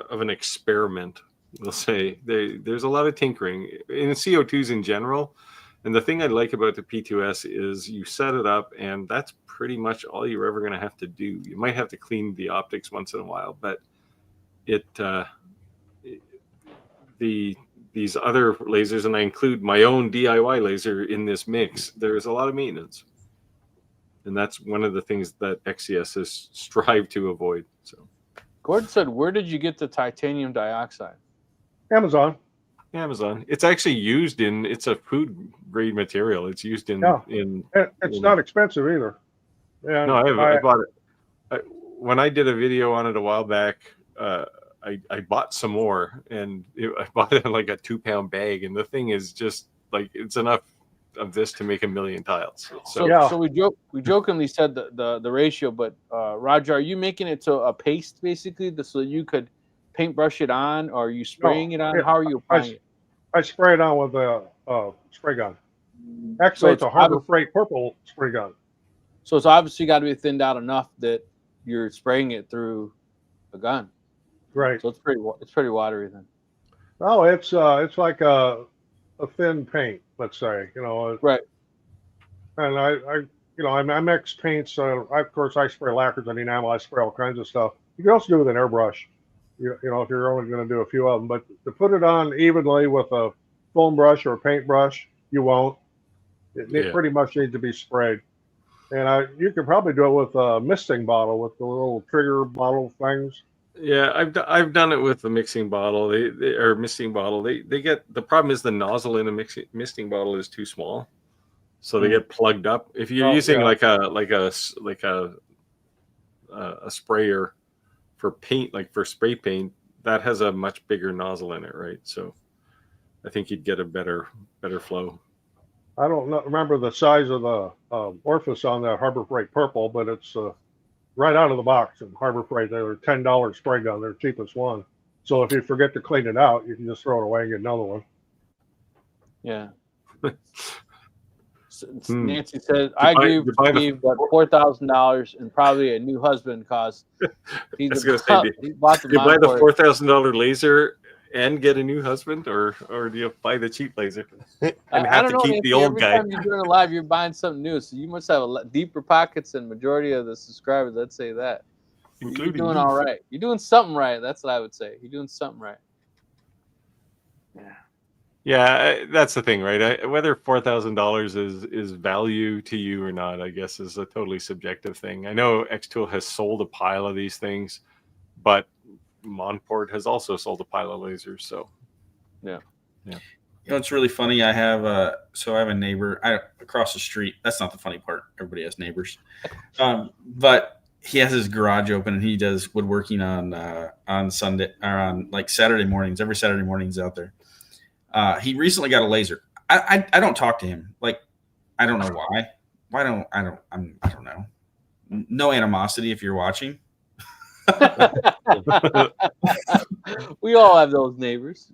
of an experiment. We'll say there's a lot of tinkering in CO2s in general. And the thing I like about the P2S is you set it up, and that's pretty much all you're ever going to have to do. You might have to clean the optics once in a while, but these other lasers, and I include my own DIY laser in this mix, there's a lot of maintenance. And that's one of the things that XES has strived to avoid. So, Gordon said, where did you get the titanium dioxide? Amazon. It's actually used it's a food grade material. It's used in. It's not expensive either. And no, I bought it. When I did a video on it a while back, I bought some more, and I bought it in like a 2-pound bag. And the thing is just like, it's enough of this to make 1 million tiles. So we jokingly said the ratio, but Roger, are you making it to a paste basically so you could paintbrush it on, or are you spraying it on? How are you applying it? I spray it on with a spray gun. Actually, it's a Harbor Freight purple spray gun. So it's obviously got to be thinned out enough that you're spraying it through a gun. Right. So it's pretty watery then. Oh, it's like a thin paint, let's say, you know. Right. And I mix paints. Of course, I spray lacquers and enamel. I spray all kinds of stuff. You can also do it with an airbrush. You know, if you're only going to do a few of them, but to put it on evenly with a foam brush or a paint brush, you won't. It pretty much needs to be sprayed. And you could probably do it with a misting bottle with the little trigger bottle things. Yeah, I've done it with the mixing bottle. Or misting bottle. They get, the problem is the nozzle in a misting bottle is too small, so they get plugged up. If you're using like a sprayer for paint, like for spray paint, that has a much bigger nozzle in it, right? So I think you'd get a better flow. I don't remember the size of the orifice on the Harbor Freight purple, but it's right out of the box in Harbor Freight. They're $10 spray gun, their cheapest one. So if you forget to clean it out, you can just throw it away and get another one. Yeah. Nancy said, I agree with Steve that $4,000 and probably a new husband cost. He bought the you buy the $4,000 laser and get a new husband, or do you buy the cheap laser and have to keep the old guy? Every time you're doing a live, you're buying something new, so you must have deeper pockets than majority of the subscribers. Let's say that. You're doing all right. You're doing something right. That's what I would say. You're doing something right. Yeah. Yeah, that's the thing, right? Whether $4,000 is value to you or not, I guess, is a totally subjective thing. I know Xtool has sold a pile of these things, but Monport has also sold a pile of lasers. So, yeah. You know, it's really funny. I have a neighbor across the street. That's not the funny part. Everybody has neighbors, but he has his garage open and he does woodworking on Sunday or on like Saturday mornings. Every Saturday mornings out there. He recently got a laser. I don't talk to him. Like, I don't know why. I don't know. No animosity if you're watching. We all have those neighbors.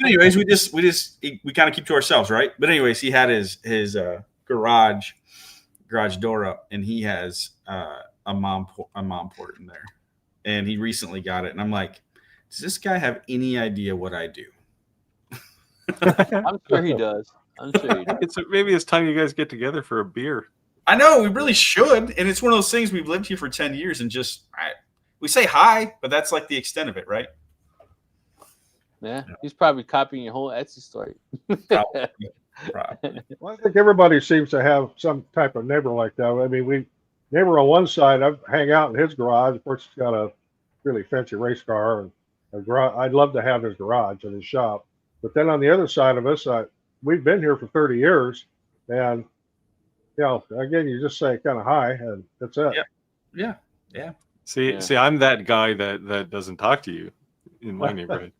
Anyways, we kind of keep to ourselves, right? But anyways, he had his garage door up, and he has a mom port in there, and he recently got it, and I'm like, does this guy have any idea what I do? I'm sure he does. Maybe it's time you guys get together for a beer. I know, we really should, and it's one of those things. We've lived here for 10 years, and we say hi, but that's like the extent of it, right? Yeah, he's probably copying your whole Etsy story. Probably. Well, I think everybody seems to have some type of neighbor like that. I mean, neighbor on one side, I hang out in his garage. Of course, he's got a really fancy race car and a garage. I'd love to have his garage and his shop. But then on the other side of us, we've been here for 30 years, and again, you just say kind of hi, and that's it. Yeah. See, I'm that guy that doesn't talk to you in my neighborhood.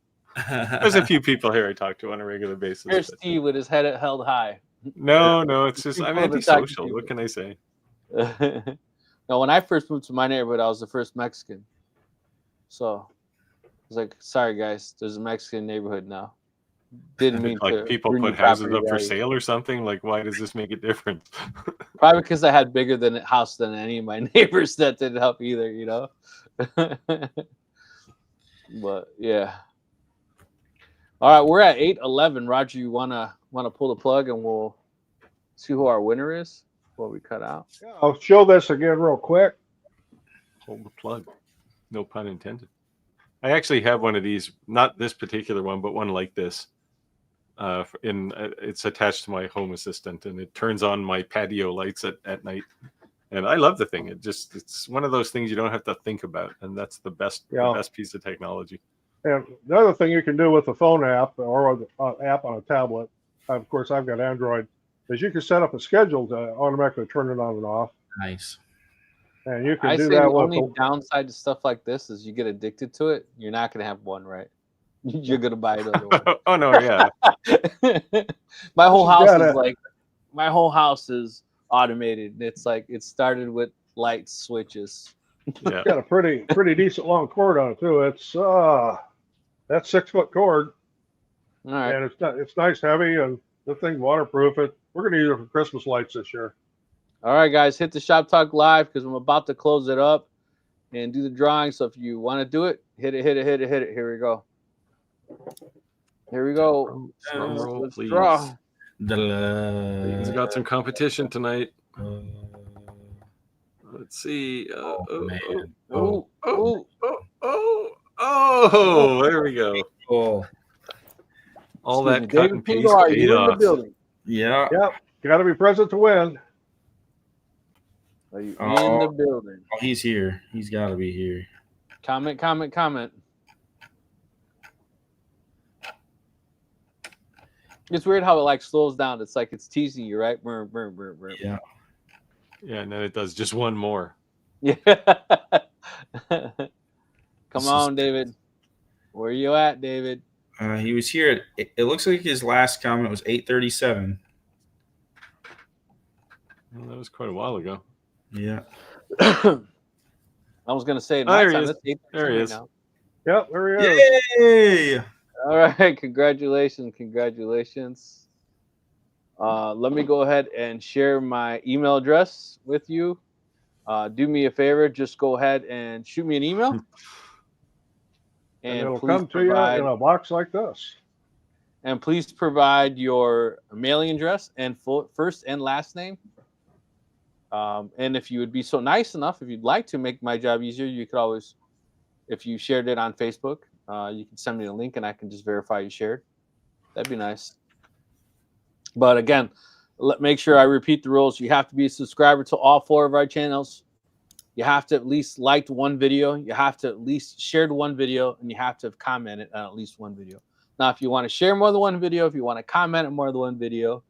There's a few people here I talk to on a regular basis. Here's Steve with his head held high. No, it's just I'm antisocial. What can I say? No, when I first moved to my neighborhood, I was the first Mexican. So I was like, sorry guys, there's a Mexican neighborhood now. Didn't mean like to people put houses up for sale or something. Like, why does this make a difference? Probably because I had bigger house than any of my neighbors. That didn't help either, But yeah. All right, we're at 8:11. Roger, you wanna pull the plug and we'll see who our winner is before we cut out? Yeah, I'll show this again real quick. Pull the plug. No pun intended. I actually have one of these, not this particular one, but one like this. It's attached to my home assistant, and it turns on my patio lights at night. And I love the thing. It's one of those things you don't have to think about, and that's the best piece of technology. And the other thing you can do with the phone app or the app on a tablet, of course, I've got Android, is you can set up a schedule to automatically turn it on and off. Nice. And you can I do say that the with only downside to stuff like this is you get addicted to it. You're not gonna have one, right? You're gonna buy another one. Oh no, yeah. My whole house is automated. It's like it started with light switches. Yeah. It's got a pretty decent long cord on it too. It's that 6 foot cord. All right. And it's nice heavy, and the thing's waterproof. We're gonna use it for Christmas lights this year. All right, guys, hit the Shop Talk Live because I'm about to close it up. and do the drawing. So if you want to do it, hit it. Here we go. Here we go. Drum roll, Let's please. draw. He's got some competition tonight. Let's see. Man. There we go. Oh. All Excuse that me, cut David and Pluto, paste are paid you in the off. building? Yeah. Yep. Got to be present to win. Are you in the building? Oh, he's here. He's got to be here. Comment. It's weird how it like slows down. It's like it's teasing you, right? Yeah. Yeah, and then it does just one more. Yeah. Come on, David. Where are you at, David? He was here. It looks like his last comment was 8:37. Well, that was quite a while ago. Yeah. I was gonna say my time. That's 8:37 there he is. now. Yep, there he is. Yay! All right, congratulations. Let me go ahead and share my email address with you. Do me a favor, just go ahead and shoot me an email. And it'll come to you in a box like this. And please provide your mailing address and first and last name. And if you would be so nice enough, if you'd like to make my job easier, you could always, if you shared it on Facebook, you can send me a link and I can just verify you shared. That'd be nice. But again, make sure I repeat the rules. You have to be a subscriber to all 4 of our channels. You have to at least liked one video. You have to at least shared one video, and you have to have commented on at least one video. Now, if you want to share more than one video, if you want to comment on more than one video,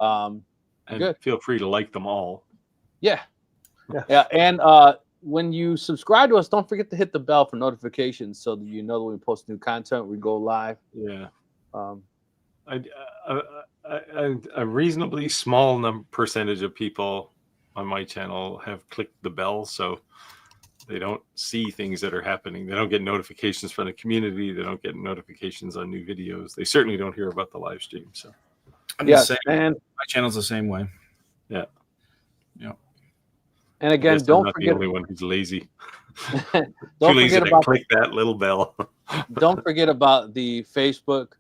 and good. Feel free to like them all. Yeah. And when you subscribe to us, don't forget to hit the bell for notifications so that you know that when we post new content, we go live. Yeah. A reasonably small percentage of people on my channel have clicked the bell, so they don't see things that are happening. They don't get notifications from the community. They don't get notifications on new videos. They certainly don't hear about the live stream. So, yes, and my channel's the same way. Yeah. And again, don't forget. The only one who's lazy. Don't forget about click that little bell. Don't forget about the Facebook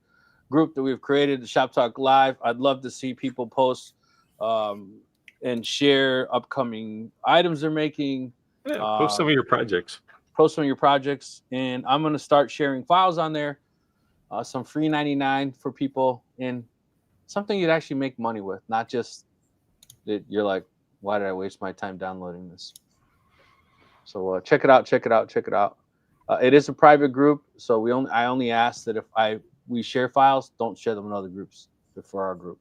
group that we've created, the Shop Talk Live. I'd love to see people post and share upcoming items they're making. Yeah, post some of your projects. And I'm going to start sharing files on there. Some free 99 for people, and something you'd actually make money with, not just that you're like, why did I waste my time downloading this? So check it out. It is a private group, so I only ask that if we share files, don't share them in other groups. They're for our group.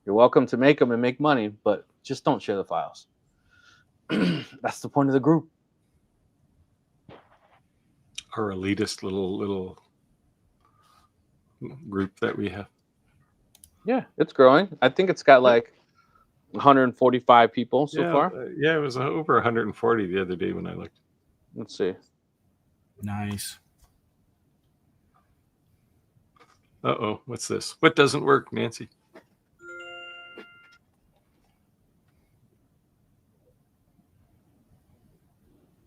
You're welcome to make them and make money, but just don't share the files. That's the point of the group. Our elitist little group that we have. Yeah, it's growing. I think it's got like 145 people so far. Yeah, it was over 140 the other day when I looked. Let's see. Nice. Uh-oh, what's this? What doesn't work, Nancy?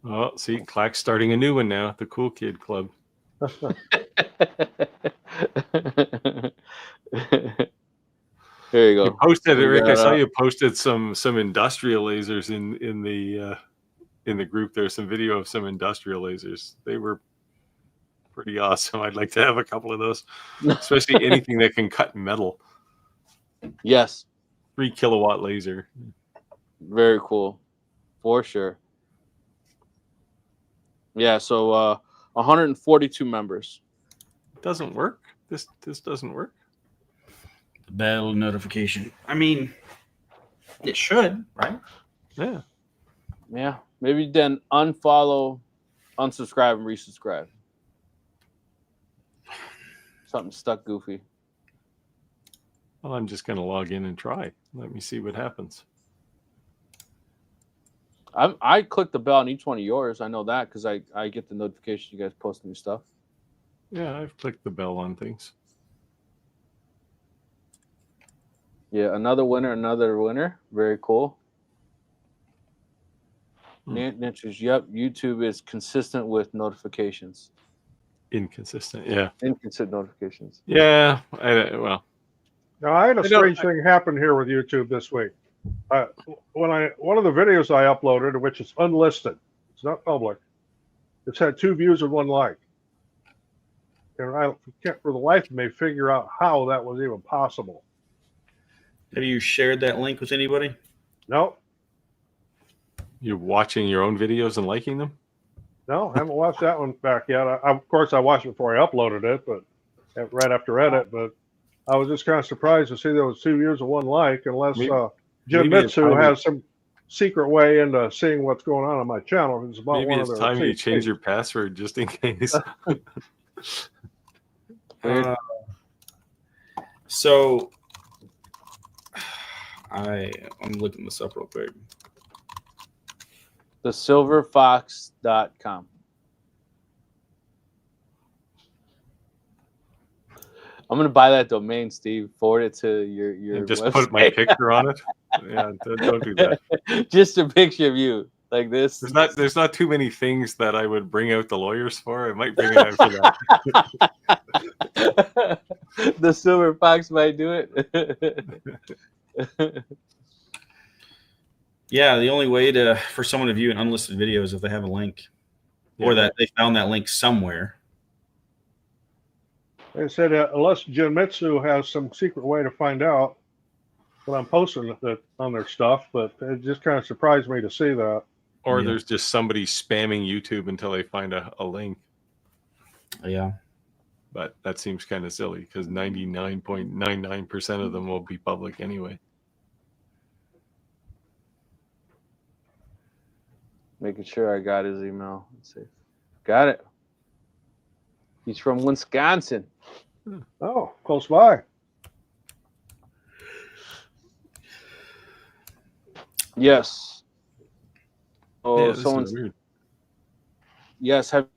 Oh, see, Clack's starting a new one now, the Cool Kid Club. There you go. You posted it, Rick. I saw you posted some industrial lasers in the group. There's some video of some industrial lasers. They were pretty awesome. I'd like to have a couple of those, especially anything that can cut metal. Yes. 3 kilowatt laser. Very cool. For sure. Yeah, so 142 members. It doesn't work. This doesn't work. The bell notification. I mean, it should, right? Yeah. Yeah. Maybe then unfollow, unsubscribe, and resubscribe. Something stuck goofy. Well, I'm just going to log in and try. Let me see what happens. I click the bell on each one of yours. I know that because I get the notification you guys post new stuff. Yeah, I've clicked the bell on things. Yeah, another winner. Very cool. Niches. Yep. YouTube is consistent with notifications. Inconsistent. Yeah. Inconsistent notifications. Yeah. Well. Now I had a strange thing happen here with YouTube this week. One of the videos I uploaded, which is unlisted, it's not public. It's had 2 views and 1 like, and I can't for the life of me figure out how that was even possible. Have you shared that link with anybody? No. You're watching your own videos and liking them? No, I haven't watched that one back yet. Of course, I watched it before I uploaded it, but right after edit. But I was just kind of surprised to see there was 2 views and 1 like, unless Jim Mitsu has some secret way into seeing what's going on my channel. It's about maybe it's time you change your password just in case. So I'm looking this up real quick. thesilverfox.com. I'm gonna buy that domain, Steve. Forward it to your and just website. Put my picture on it. Yeah, don't do that. Just a picture of you like this. There's not too many things that I would bring out the lawyers for. I might bring it out for that. The Silver Fox might do it. Yeah, the only way for someone to view an unlisted video is if they have a link, or that they found that link somewhere. They said unless Jim Mitsu has some secret way to find out when I'm posting it on their stuff, but it just kind of surprised me to see that. Or there's just somebody spamming YouTube until they find a link. Yeah. But that seems kind of silly because 99.99% of them will be public anyway. Making sure I got his email. Let's see. Got it. He's from Wisconsin. Oh, close by. Yes. Oh, Yeah, someone's weird. Yes, have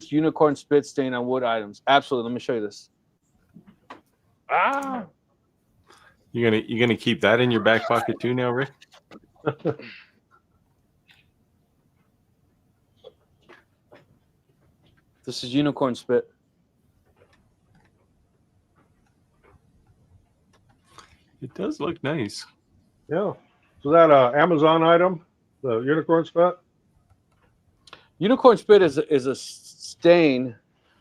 unicorn spit stain on wood items. Absolutely. Let me show you this. You're gonna keep that in your back pocket too now, Rick? This is unicorn spit. It does look nice. Yeah. So that Amazon item, the unicorn spit? Unicorn spit is a stain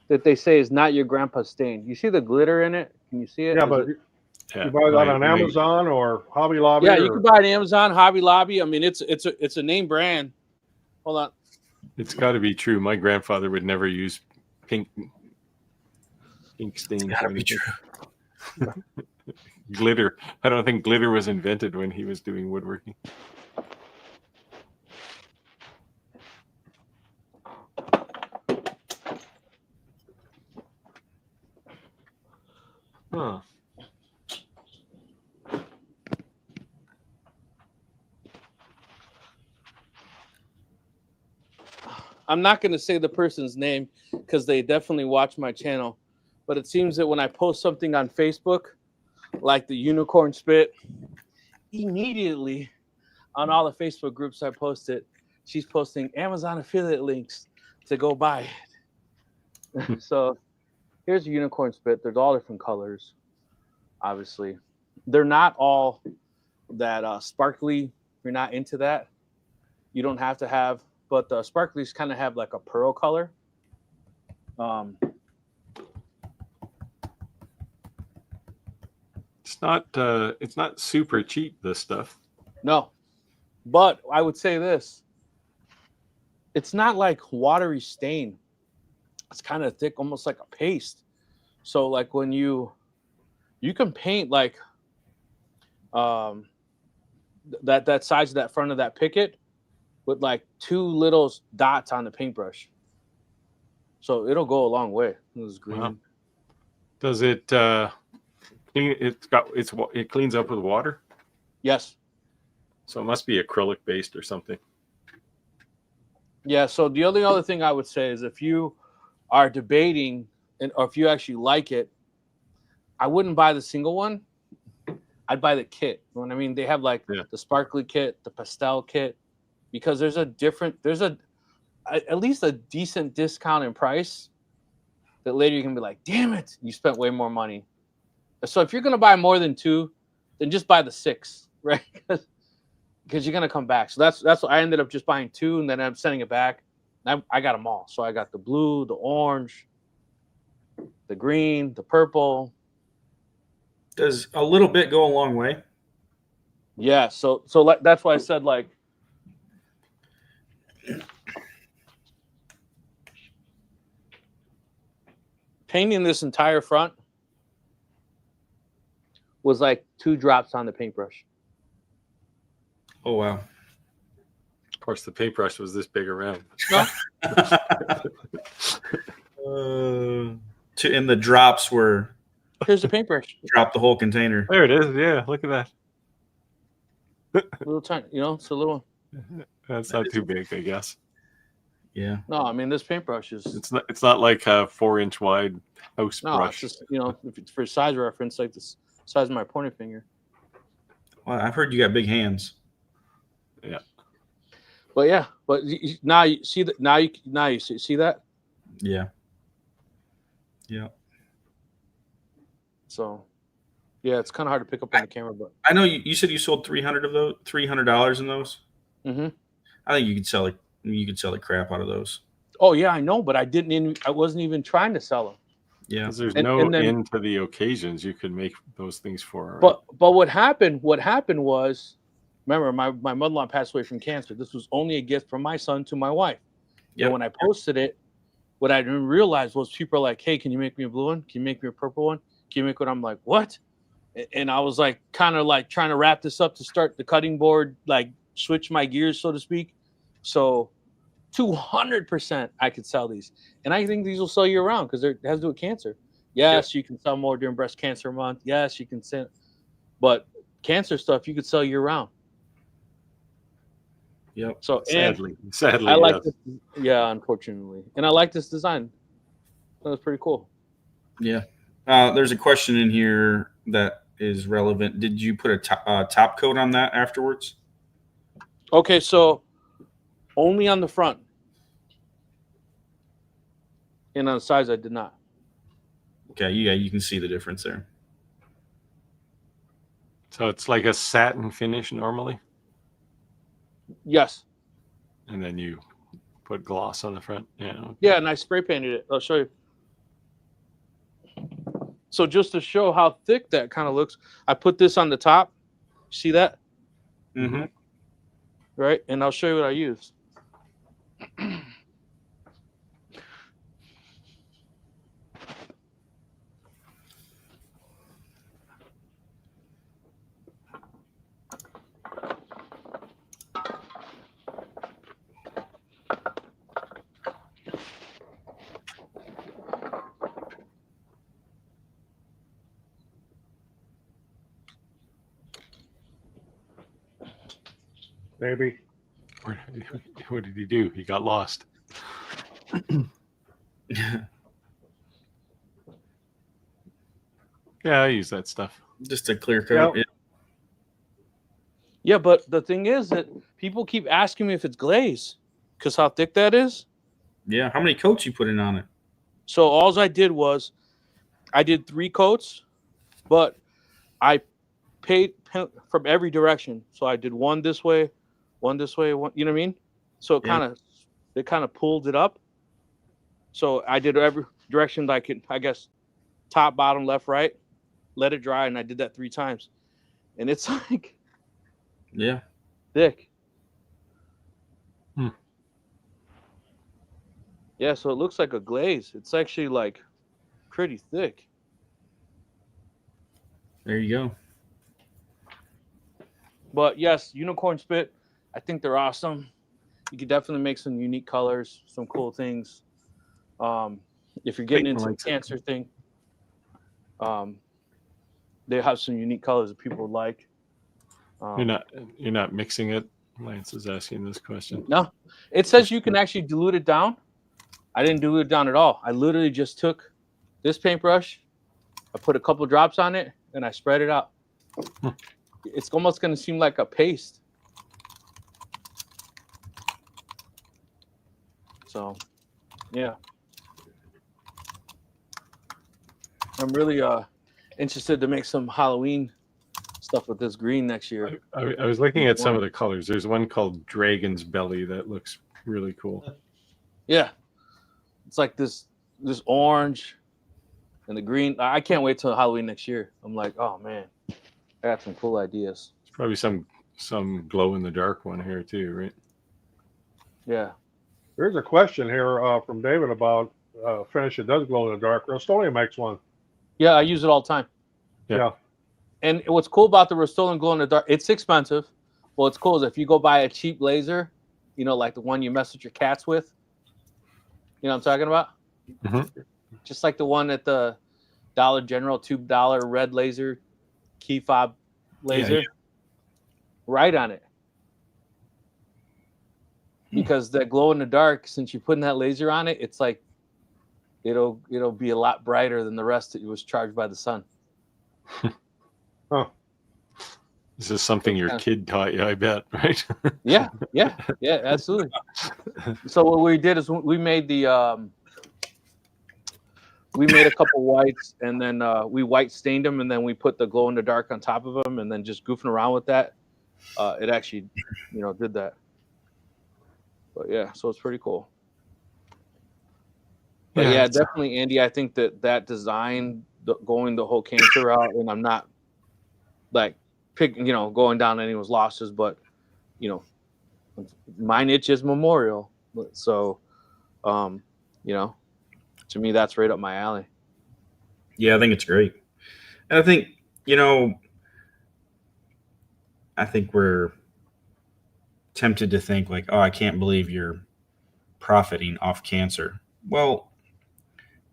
that they say is not your grandpa's stain. You see the glitter in it? Can you see it? Yeah, but you buy that on Amazon or Hobby Lobby? Yeah, you can buy it on Amazon, Hobby Lobby. I mean, it's a name brand. Hold on. It's got to be true. My grandfather would never use pink stains. It's got to be true. Glitter. I don't think glitter was invented when he was doing woodworking. Huh. I'm not going to say the person's name because they definitely watch my channel, but it seems that when I post something on Facebook, like the unicorn spit, immediately on all the Facebook groups I posted, she's posting Amazon affiliate links to go buy it. So here's a unicorn spit. There's all different colors, obviously. They're not all that sparkly. If you're not into that, you don't have to have, but the sparklies kind of have like a pearl color. It's not super cheap, this stuff. No, but I would say this. It's not like watery stain. It's kind of thick, almost like a paste. So like when you can paint like that size of that front of that picket with like 2 little dots on the paintbrush. So it'll go a long way. This is green. Wow. Does it it cleans up with water? Yes. So it must be acrylic based or something. Yeah, so the only other thing I would say is if you are debating or if you actually like it, I wouldn't buy the single one. I'd buy the kit. You know what I mean? They have like the sparkly kit, the pastel kit. because there's at least a decent discount in price that later you can be like, damn it, you spent way more money. So if you're going to buy more than 2, then just buy the 6, right? Because you're going to come back. So that's what I ended up just buying 2, and then I'm sending it back. I got them all. So I got the blue, the orange, the green, the purple. Does a little bit go a long way? Yeah. So that's why I said, like, painting this entire front was like 2 drops on the paintbrush. Oh, wow. Of course, the paintbrush was this big around. No. And the drops were. Here's the paintbrush. Drop the whole container. There it is. Yeah, look at that. A little tiny, it's a little. That's not too big, I guess. Yeah. No, I mean, this paintbrush is. It's not like a 4-inch wide house brush. It's just, if it's for size reference, like the size of my pointer finger. Well, I've heard you got big hands. Yeah. But yeah, now you see that. Now you see that. Yeah. Yeah. So, yeah, it's kind of hard to pick up on the camera, but I know you said you sold $300 of those, $300 in those. Mm-hmm. I think you could sell the crap out of those. Oh yeah, I know, but I wasn't even trying to sell them. Yeah, because there's no end to the occasions you could make those things for. Right? But what happened was, remember, my mother-in-law passed away from cancer. This was only a gift from my son to my wife. Yeah. And when I posted it, what I didn't realize was people are like, "Hey, can you make me a blue one? Can you make me a purple one? Can you make what?" I'm like, "What?" And I was like, kind of like trying to wrap this up to start the cutting board, like switch my gears, so to speak. So 200% I could sell these. And I think these will sell year round because it has to do with cancer. Yes, you can sell more during breast cancer month. Yes, you can sell, but cancer stuff you could sell year round. Yep. So sadly, I like this. Yeah, unfortunately. And I like this design. That was pretty cool. Yeah. There's a question in here that is relevant. Did you put a top coat on that afterwards? Okay, so only on the front. And on the sides, I did not. Okay, yeah, you can see the difference there. So it's like a satin finish normally? Yes. And then you put gloss on the front? Yeah. Okay. Yeah, and I spray painted it. I'll show you. So just to show how thick that kind of looks, I put this on the top. See that? Mm-hmm. Right? And I'll show you what I use. Maybe. What did he do? He got lost. Yeah, I use that stuff. Just a clear coat. Yep. Yeah, but the thing is that people keep asking me if it's glaze because how thick that is. Yeah, how many coats you put in on it? So all I did was I did 3 coats, but I paid from every direction. So I did one this way, one, you know what I mean? So it kind of pulled it up. So I did every direction that I could, I guess, top, bottom, left, right, let it dry, and I did that 3 times. And it's like thick. Yeah, so it looks like a glaze. It's actually like pretty thick. There you go. But yes, unicorn spit, I think they're awesome. You could definitely make some unique colors, some cool things. If you're getting into the cancer thing, they have some unique colors that people would like. You're not mixing it. Lance is asking this question. No, it says you can actually dilute it down. I didn't dilute it down at all. I literally just took this paintbrush, I put a couple drops on it, and I spread it out. It's almost going to seem like a paste. So, yeah. I'm really interested to make some Halloween stuff with this green next year. I was looking at some of the colors. There's one called Dragon's Belly that looks really cool. Yeah, it's like this orange and the green. I can't wait till Halloween next year. I'm like, oh man, I got some cool ideas. There's probably some glow in the dark one here too, right? Yeah. There's a question here from David about finish that does glow in the dark. Rust-Oleum makes one. Yeah, I use it all the time. Yeah. And what's cool about the Rust-Oleum glow in the dark, it's expensive. What's cool is if you go buy a cheap laser, like the one you mess with your cats with, you know what I'm talking about? Mm-hmm. Just like the one at the Dollar General, $2 red laser, key fob laser. Yeah. Right on it. Because the glow in the dark, since you're putting that laser on it, it's like it'll be a lot brighter than the rest that was charged by the sun. Huh. This is something your kid taught you, I bet, right? Yeah, absolutely. So what we did is we made a couple whites, and then we white stained them, and then we put the glow in the dark on top of them, and then just goofing around with that, it actually, did that. But yeah, so it's pretty cool. But yeah, definitely, Andy. I think that design, going the whole cancer route, and I'm not like going down anyone's losses, but my niche is memorial. So, to me, that's right up my alley. Yeah, I think it's great. And I think, we're tempted to think like, oh, I can't believe you're profiting off cancer. Well,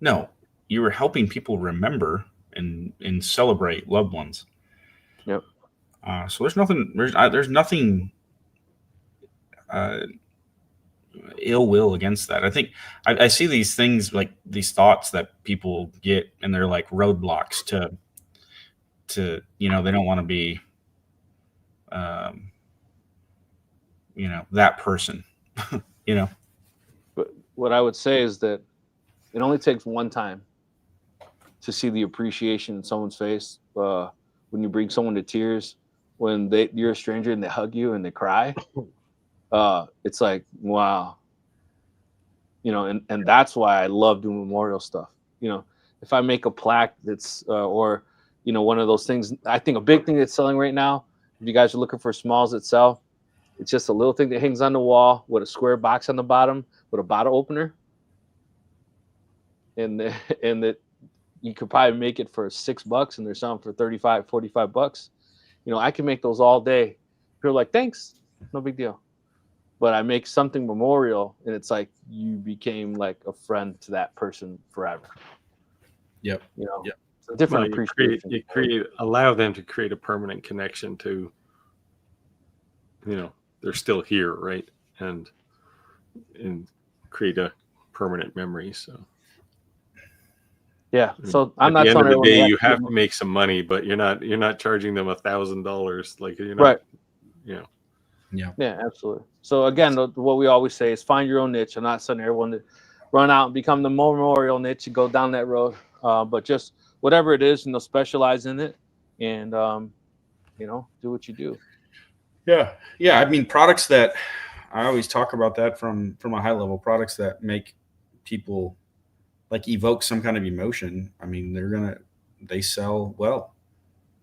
no, you were helping people remember and celebrate loved ones. Yep. So there's nothing ill will against that. I think I see these things, like these thoughts that people get, and they're like roadblocks to they don't want to be that person. But what I would say is that it only takes one time to see the appreciation in someone's face when you bring someone to tears, when you're a stranger and they hug you and they cry. It's like, wow. And that's why I love doing memorial stuff. If I make a plaque that's or one of those things, I think a big thing that's selling right now, if you guys are looking for smalls that sell, it's just a little thing that hangs on the wall with a square box on the bottom with a bottle opener. And that you could probably make it for $6 and they're selling for $35, $45. I can make those all day. People are like, thanks, no big deal. But I make something memorial, and it's like you became like a friend to that person forever. Yep. Yep. It's a different appreciation. Allow them to create a permanent connection to, they're still here, right? And create a permanent memory. So. Yeah. So I'm not at the end of the day, you have to to make some money, but you're not charging them $1,000. Like you're not, right. Yeah, absolutely. So again, what we always say is find your own niche. I'm not saying everyone to run out and become the memorial niche and go down that road, but just whatever it is, specialize in it, and do what you do. Yeah. I mean, products that I always talk about that from a high level, products that make people like evoke some kind of emotion. I mean, they sell well.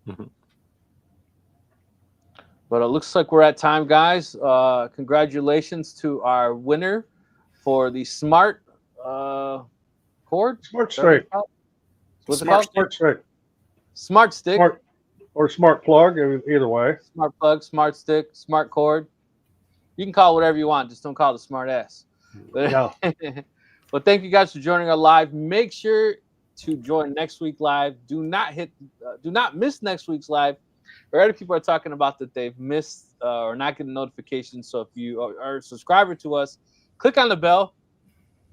Mm-hmm. But it looks like we're at time, guys. Congratulations to our winner for the smart cord. Smart stick. What's it called? Smart stick. Smart stick. Or smart plug, either way. Smart plug, smart stick, smart cord. You can call it whatever you want. Just don't call it a smart ass. No. But thank you guys for joining our live. Make sure to join next week live. Do not miss next week's live. Already people are talking about that they've missed or not getting notifications. So if you are a subscriber to us, click on the bell.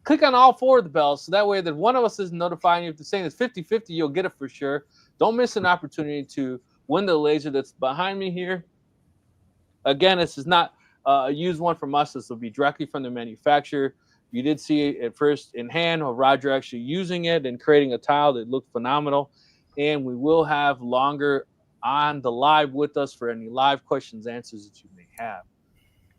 Click on all 4 of the bells. So that way that one of us isn't notifying you. If the saying is 50-50, you'll get it for sure. Don't miss an opportunity to win the laser that's behind me here. Again, this is not a used one from us. This will be directly from the manufacturer. You did see it at first in hand of Roger actually using it and creating a tile that looked phenomenal. And we will have longer on the live with us for any live questions, answers that you may have.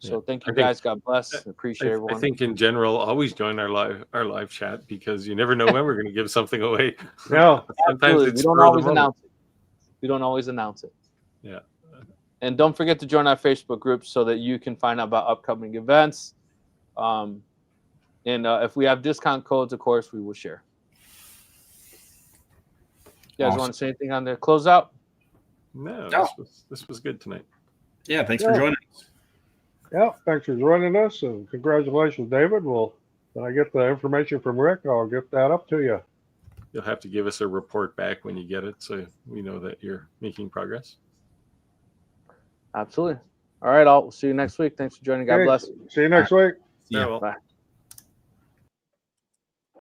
So thank you guys. God bless. Appreciate everyone. I think in general, always join our live chat, because you never know when we're going to give something away. Yeah, Sometimes we don't always announce it. We don't always announce it. Yeah. And don't forget to join our Facebook group so that you can find out about upcoming events. And if we have discount codes, of course, we will share. You guys want to say anything on the closeout? No, this was good tonight. Yeah, thanks for joining us. Yeah, thanks for joining us, and congratulations, David. Well, when I get the information from Rick, I'll get that up to you. You'll have to give us a report back when you get it, so we know that you're making progress. Absolutely. All right, I'll see you next week. Thanks for joining. God bless. See you next week. Yeah. Well. Bye.